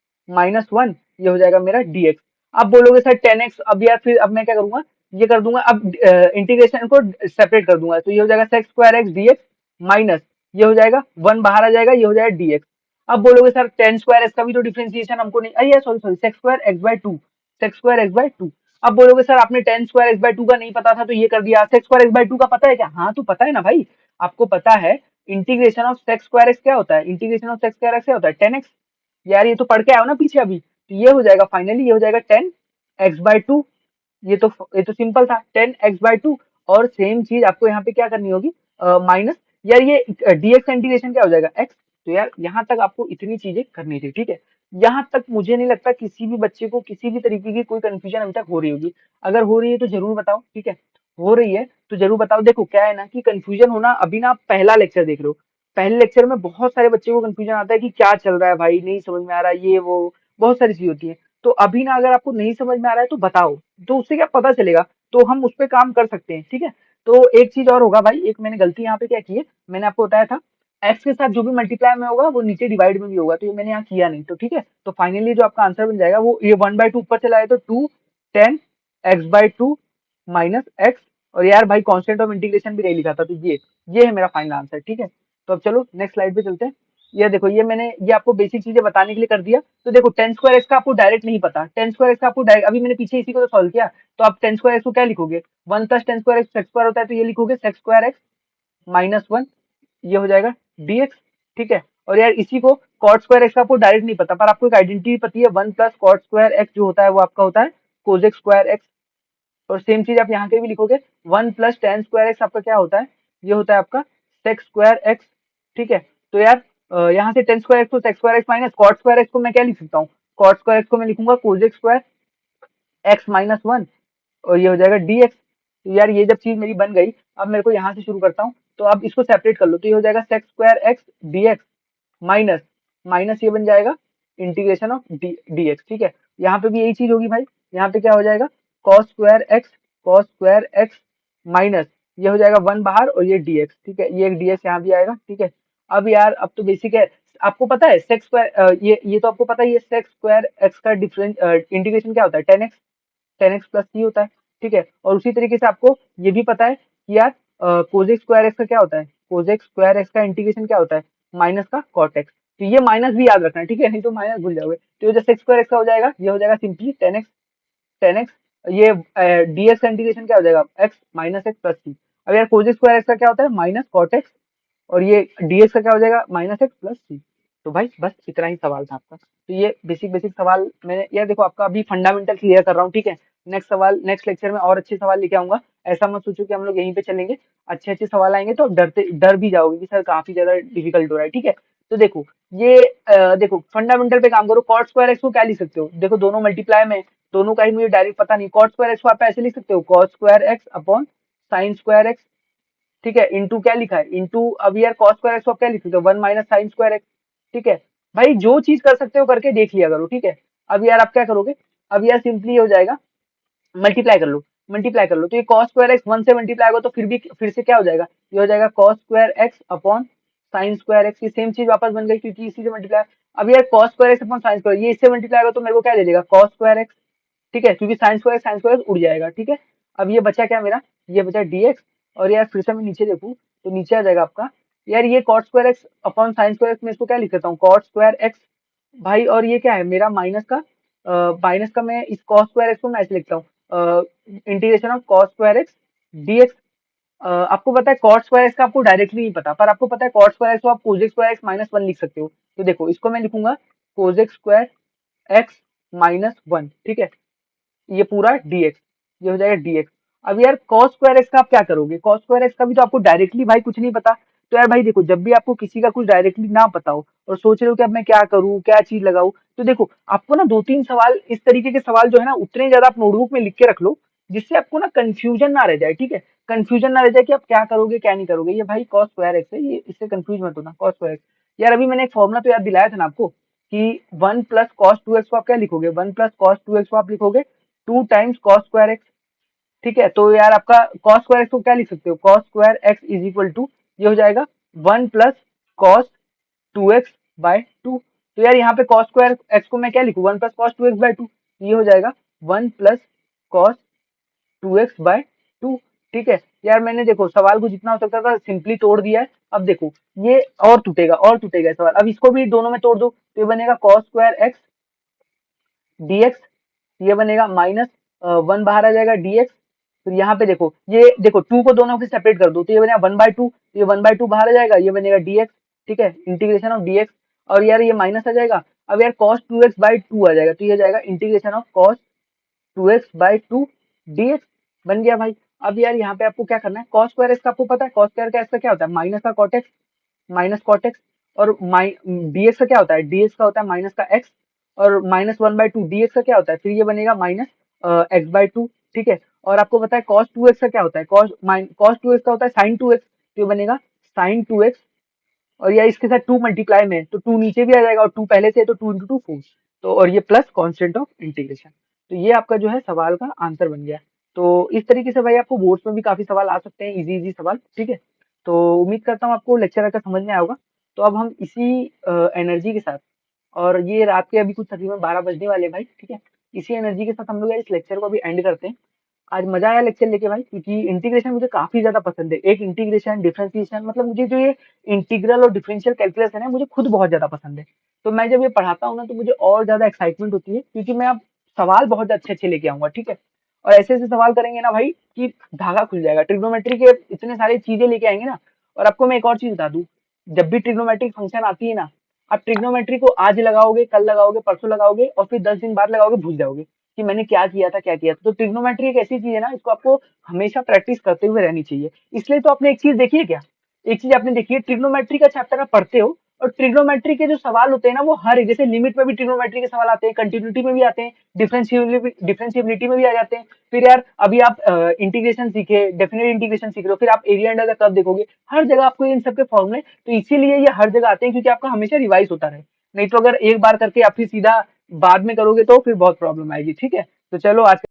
- 1, ये हो जाएगा मेरा dx। अब बोलोगे सर 10x, अब यार फिर अब मैं क्या करूंगा, ये कर दूंगा, अब इंटीग्रेशन को सेपरेट कर दूंगा, तो ये हो जाएगा sec² x dx माइनस, ये हो जाएगा 1 बाहर आ जाएगा, ये हो जाएगा dx। अब बोलोगे सर 10 स्क्वायर एक्स का भी तो डिफरेंशिएशन हमको नहीं, अरे सॉरी सॉरी, sec² x/2 अब बोलोगे सर आपने 10 स्क्वायर x/2 का नहीं पता था तो ये कर दिया, sec² x/2 का पता है क्या, हाँ तो पता है ना भाई, आपको पता है इंटीग्रेशन ऑफ sec² x क्या होता है, इंटीग्रेशन ऑफ sec² x क्या होता है, 10x। यार ये तो पढ़ के आओ ना पीछे अभी, तो ये हो जाएगा फाइनली, ये हो जाएगा 10 x/2। ये तो सिंपल था 10 x/2। और सेम चीज आपको यहाँ पे क्या करनी होगी, माइनस, यार ये dx इंटीग्रेशन क्या हो जाएगा x। तो यार यहाँ तक आपको इतनी चीजें करनी थी, ठीक है। यहाँ तक मुझे नहीं लगता किसी भी बच्चे को किसी भी तरीके की कोई कंफ्यूजन अभी तक हो रही होगी, अगर हो रही है तो जरूर बताओ, ठीक है, हो रही है तो जरूर बताओ। देखो क्या है ना कि कंफ्यूजन होना, अभी ना आप पहला लेक्चर देख रहे हो, पहले लेक्चर में बहुत सारे बच्चे को कंफ्यूजन आता है कि क्या चल रहा है भाई, नहीं समझ में आ रहा, ये वो बहुत सारी चीज होती है। तो अभी ना अगर आपको नहीं समझ में आ रहा है तो बताओ, तो उससे क्या पता चलेगा, तो हम उस पर काम कर सकते हैं, ठीक है। तो एक चीज और होगा भाई, एक मैंने गलती यहाँ पे क्या की है, मैंने आपको बताया था एक्स के साथ जो भी मल्टीप्लाई में होगा वो नीचे डिवाइड में भी होगा, तो ये मैंने यहाँ किया नहीं, तो ठीक है। तो फाइनली जो आपका आंसर बन जाएगा वो ये 1/2 ऊपर चला है, तो 2 10 x/2 माइनस एक्स। और यार भाई कांस्टेंट ऑफ इंटीग्रेशन भी नहीं लिखा था, तो ये है मेरा फाइनल आंसर, ठीक है। तो अब चलो नेक्स्ट स्लाइड पे चलते हैं। ये देखो ये मैंने ये आपको बेसिक चीजें बताने के लिए कर दिया। तो देखो 10 स्क्वायर एक्स का आपको डायरेक्ट नहीं पता, 10 स्क्वायर एक्स का आपको डायरेक्ट, अभी मैंने पीछे इसी को तो सॉल्व किया, तो आप 10 स्क्वायर एक्स को क्या लिखोगे, 1 + 10 स्क्वायर एक्स सेक स्क्वायर होता है, तो ये लिखोगे sec² x - 1, ये हो जाएगा dx, ठीक है। और यार इसी को cot² x का आपको डायरेक्ट नहीं पता, पर आपको एक आइडेंटिटी पता है, 1 + cot² x जो होता है वो आपका होता है cosec² x। और सेम चीज आप यहाँ के भी लिखोगे, 1 + 10 स्क्वायर एक्स आपका क्या होता है, ये होता है आपका sec²x, ठीक है। तो यार यहाँ से 10 स्क्वायर एक्स को sec²x माइनस cot² x को मैं क्या लिख सकता हूँ, cot² x को मैं लिखूंगा cosec²x - 1, और ये हो जाएगा dx। तो यार ये जब चीज मेरी बन गई, अब मेरे को यहाँ से शुरू करता हूँ, तो अब इसको सेपरेट कर लो, तो ये हो जाएगा sec² x dx minus, minus ये बन जाएगा इंटीग्रेशन ऑफ dx, ठीक है। यहाँ पे भी यही चीज होगी भाई, यहाँ पे क्या हो जाएगा cos² x माइनस, ये हो जाएगा 1 बाहर और ये dx, ठीक है, ये एक dx यहाँ भी आएगा, ठीक है। अब यार अब तो बेसिक है, आपको पता है ये तो आपको पता है, ये sec² x का डिफरेंस इंटीग्रेशन क्या होता है, 10x + c होता है, ठीक है। और उसी तरीके से आपको ये भी पता है कि यार cosec² x का क्या होता है, cosec² x का इंटीग्रेशन क्या होता है, माइनस का cot x। तो ये माइनस भी याद रखना है, ठीक है, नहीं तो माइनस भूल जाओगे। तो ये जो sec² x का हो जाएगा, ये हो जाएगा सिंपली 10x, ये dx का इंटीग्रेशन क्या हो जाएगा, x माइनस एक्स प्लस सी। अब यार cosec² x का क्या होता है, माइनस cot x, और ये dx का क्या हो जाएगा, माइनस एक्स प्लस सी। तो भाई बस इतना ही सवाल था आपका, तो ये बेसिक बेसिक सवाल मैंने, यार देखो आपका अभी फंडामेंटल क्लियर कर रहा हूँ, ठीक है। नेक्स्ट सवाल नेक्स्ट लेक्चर में और अच्छे सवाल लेके आऊंगा, ऐसा मत सोचो कि हम लोग यहीं पे चलेंगे, अच्छे अच्छे सवाल आएंगे तो आप डर भी जाओगे कि सर काफी ज्यादा डिफिकल्ट हो रहा है, ठीक है। तो देखो ये देखो फंडामेंटल पे काम करो, cot² x को क्या लिख सकते हो, देखो दोनों मल्टीप्लाई में, दोनों का ही मुझे डायरेक्ट पता नहीं, cot² x को आप ऐसे लिख सकते हो cos² x/sin²x, ठीक है, इंटू क्या लिखा है, इंटू अब यार cos² x को आप क्या लिख सकते हो, 1 - sin²x, ठीक है। भाई जो चीज कर सकते हो करके देख लिया करो, ठीक है। अब यार आप क्या करोगे, अब यार सिंपली हो जाएगा, मल्टीप्लाई कर लो, मल्टीप्लाई कर लो, तो ये cos² x 1 से मल्टीप्लाई होगा तो फिर से क्या हो जाएगा, ये हो जाएगा cos²x/sin²x, ये सेम चीज वापस बन गई क्योंकि इसी से मल्टीप्लाई। अब यार cos²x/sin², ये इससे मल्टीप्लाई होगा तो मेरे को क्या दे देगा cos²x, ठीक है, क्योंकि sin² उड़ जाएगा, ठीक है। अब ये बचा क्या मेरा, ये बचा dx। और यार फिर से मैं नीचे देखूँ तो नीचे आ जाएगा आपका, यार ये cot square x upon sine square x, मैं इसको क्या लिख देता हूँ, cot स्क्वायर एक्स भाई। और ये क्या है मेरा माइनस का मैं इस cos स्क्वायर एक्स को मैं ऐसे लिखता हूँ, integration of cos square x dx। आपको पता है cot स्क्वायर एक्स का आपको डायरेक्टली नहीं पता, पर आपको पता है cot स्क्वायर एक्स को आप cosec square x minus one लिख सकते हो। तो देखो इसको मैं लिखूंगा cosec square x minus one, ठीक है, ये पूरा dx, ये हो जाएगा dx। अब यार cos स्क्वायर एक्स का आप क्या करोगे, cos स्क्वायर एक्स का भी तो आपको डायरेक्टली भाई कुछ नहीं पता। तो यार भाई देखो, जब भी आपको किसी का कुछ डायरेक्टली ना पता हो और सोच रहे हो कि अब मैं क्या करूं, क्या चीज लगाऊं, तो देखो आपको ना दो तीन सवाल इस तरीके के सवाल जो है ना उतने ज्यादा आप नोटबुक में लिख के रख लो, जिससे आपको ना कंफ्यूजन ना रह जाए, ठीक है। कंफ्यूजन ना रह जाए कि आप क्या करोगे क्या नहीं करोगे। ये भाई cos स्क्वायर एक्स है, ये इससे कंफ्यूज मत होना, cos स्क्वायर एक्स। यार अभी मैंने एक फॉर्मूला तो याद दिलाया था ना आपको कि one plus cos two x को आप क्या लिखोगे, one plus cos two x को आप लिखोगे two times cos square x, ठीक है। तो यार आपका कॉस स्क्वायर एक्स को क्या लिख सकते हो, cos square x is equal to, ये हो जाएगा one plus cos two x by two. तो यार यहाँ पे कॉस स्क्वायर एक्स को मैं क्या लिखूँ, one plus cos two x by to, ये हो जाएगा one plus cos two x by to, ठीक है। यार मैंने देखो सवाल को जितना हो सकता था सिंपली तोड़ दिया है। अब देखो ये और टूटेगा सवाल, अब इसको भी दोनों में तोड़ दो तो ये बनेगा कॉस स्क्वायर एक्स dx, ये बनेगा माइनस वन बाहर आ जाएगा dx। फिर यहाँ पे देखो, ये देखो टू को दोनों से सेपरेट कर दो तो ये बनेगा वन बाय टू, ये वन बाय टू बाहर आ जाएगा, ये बनेगा dx, ठीक है, इंटीग्रेशन ऑफ dx। और यार ये माइनस आ जाएगा, अब यार cos two x by two आ जाएगा, तो ये जाएगा integration of cos two x by two dx, बन गया भाई। अब यार यहाँ पे आपको क्या करना है, cos स्क्वायर एक्स का आपको पता है, cos स्क्वायर का एक्स का क्या होता है, माइनस का cot x, minus cot x. और dx का क्या होता है, dx का होता है माइनस का x। और minus one by two dx का क्या होता है, फिर ये बनेगा माइनस एक्स बाई टू, ठीक है। और आपको पता है cos टू एक्स का क्या होता है, cos टू एक्स का होता है sin टू एक्स, तो ये बनेगा sin टू एक्स। और या इसके साथ टू मल्टीप्लाई में है, तो टू नीचे भी आ जाएगा और टू पहले से है, तो टू इंटू टू फोर। तो और ये प्लस कॉन्स्टेंट ऑफ इंटीग्रेशन। तो ये आपका जो है सवाल का आंसर बन गया। तो इस तरीके से भाई आपको बोर्ड्स में भी काफी सवाल आ सकते हैं, इजी इजी सवाल, ठीक है। तो उम्मीद करता हूँ आपको लेक्चर आकर समझ में आया होगा। तो अब हम इसी एनर्जी के साथ, और ये रात के अभी कुछ तकरीबन 12 बजने वाले हैं भाई, ठीक है, इसी एनर्जी के साथ हम लोग यार इस लेक्चर को अभी एंड करते हैं। आज मजा आया लेक्चर लेके भाई, क्योंकि इंटीग्रेशन मुझे काफी ज्यादा पसंद है। एक इंटीग्रेशन डिफरेंशिएशन, मतलब मुझे जो ये इंटीग्रल और डिफरेंशियल कैलकुलस है ना, मुझे खुद बहुत ज्यादा पसंद है। तो मैं जब ये पढ़ाता हूँ ना तो मुझे और ज्यादा एक्साइटमेंट होती है, क्योंकि मैं अब सवाल बहुत अच्छे अच्छे लेके आऊंगा, ठीक है। और ऐसे ऐसे सवाल करेंगे ना भाई कि धागा खुल जाएगा, ट्रिग्नोमेट्री के इतने सारे चीजें लेके आएंगे ना। और आपको मैं एक और चीज बता दूं, जब भी ट्रिग्नोमेट्रिक फंक्शन आती है ना, आप ट्रिग्नोमेट्री को आज लगाओगे, कल लगाओगे, परसों लगाओगे, और फिर 10 दिन बाद लगाओगे, भूल जाओगे कि मैंने क्या किया था क्या किया था। तो ट्रिग्नोमेट्री एक ऐसी चीज है ना, इसको आपको हमेशा प्रैक्टिस करते हुए रहनी चाहिए। इसलिए तो आपने एक चीज देखी है क्या, एक चीज आपने देखी है, ट्रिग्नोमेट्री का चैप्टर आप पढ़ते हो और ट्रिग्नोमेट्री के जो सवाल होते हैं ना, वो हर एक, जैसे लिमिट में भी ट्रिग्नोमेट्री के सवाल आते हैं, कंटिन्यूटी में भी आते हैं, डिफरेंशिएबिलिटी में भी आ जाते हैं। फिर यार अभी आप इंटीग्रेशन सीखे, डेफिनेट इंटीग्रेशन सीख रहे हो, फिर आप एरिया अंडर द कर्व देखोगे, हर जगह आपको इन सबके फॉर्मूले, तो इसीलिए ये हर जगह आते हैं, क्योंकि आपका हमेशा रिवाइज होता रहे। नहीं तो अगर एक बार करके आप फिर सीधा बाद में करोगे तो फिर बहुत प्रॉब्लम आएगी, ठीक है। तो चलो आज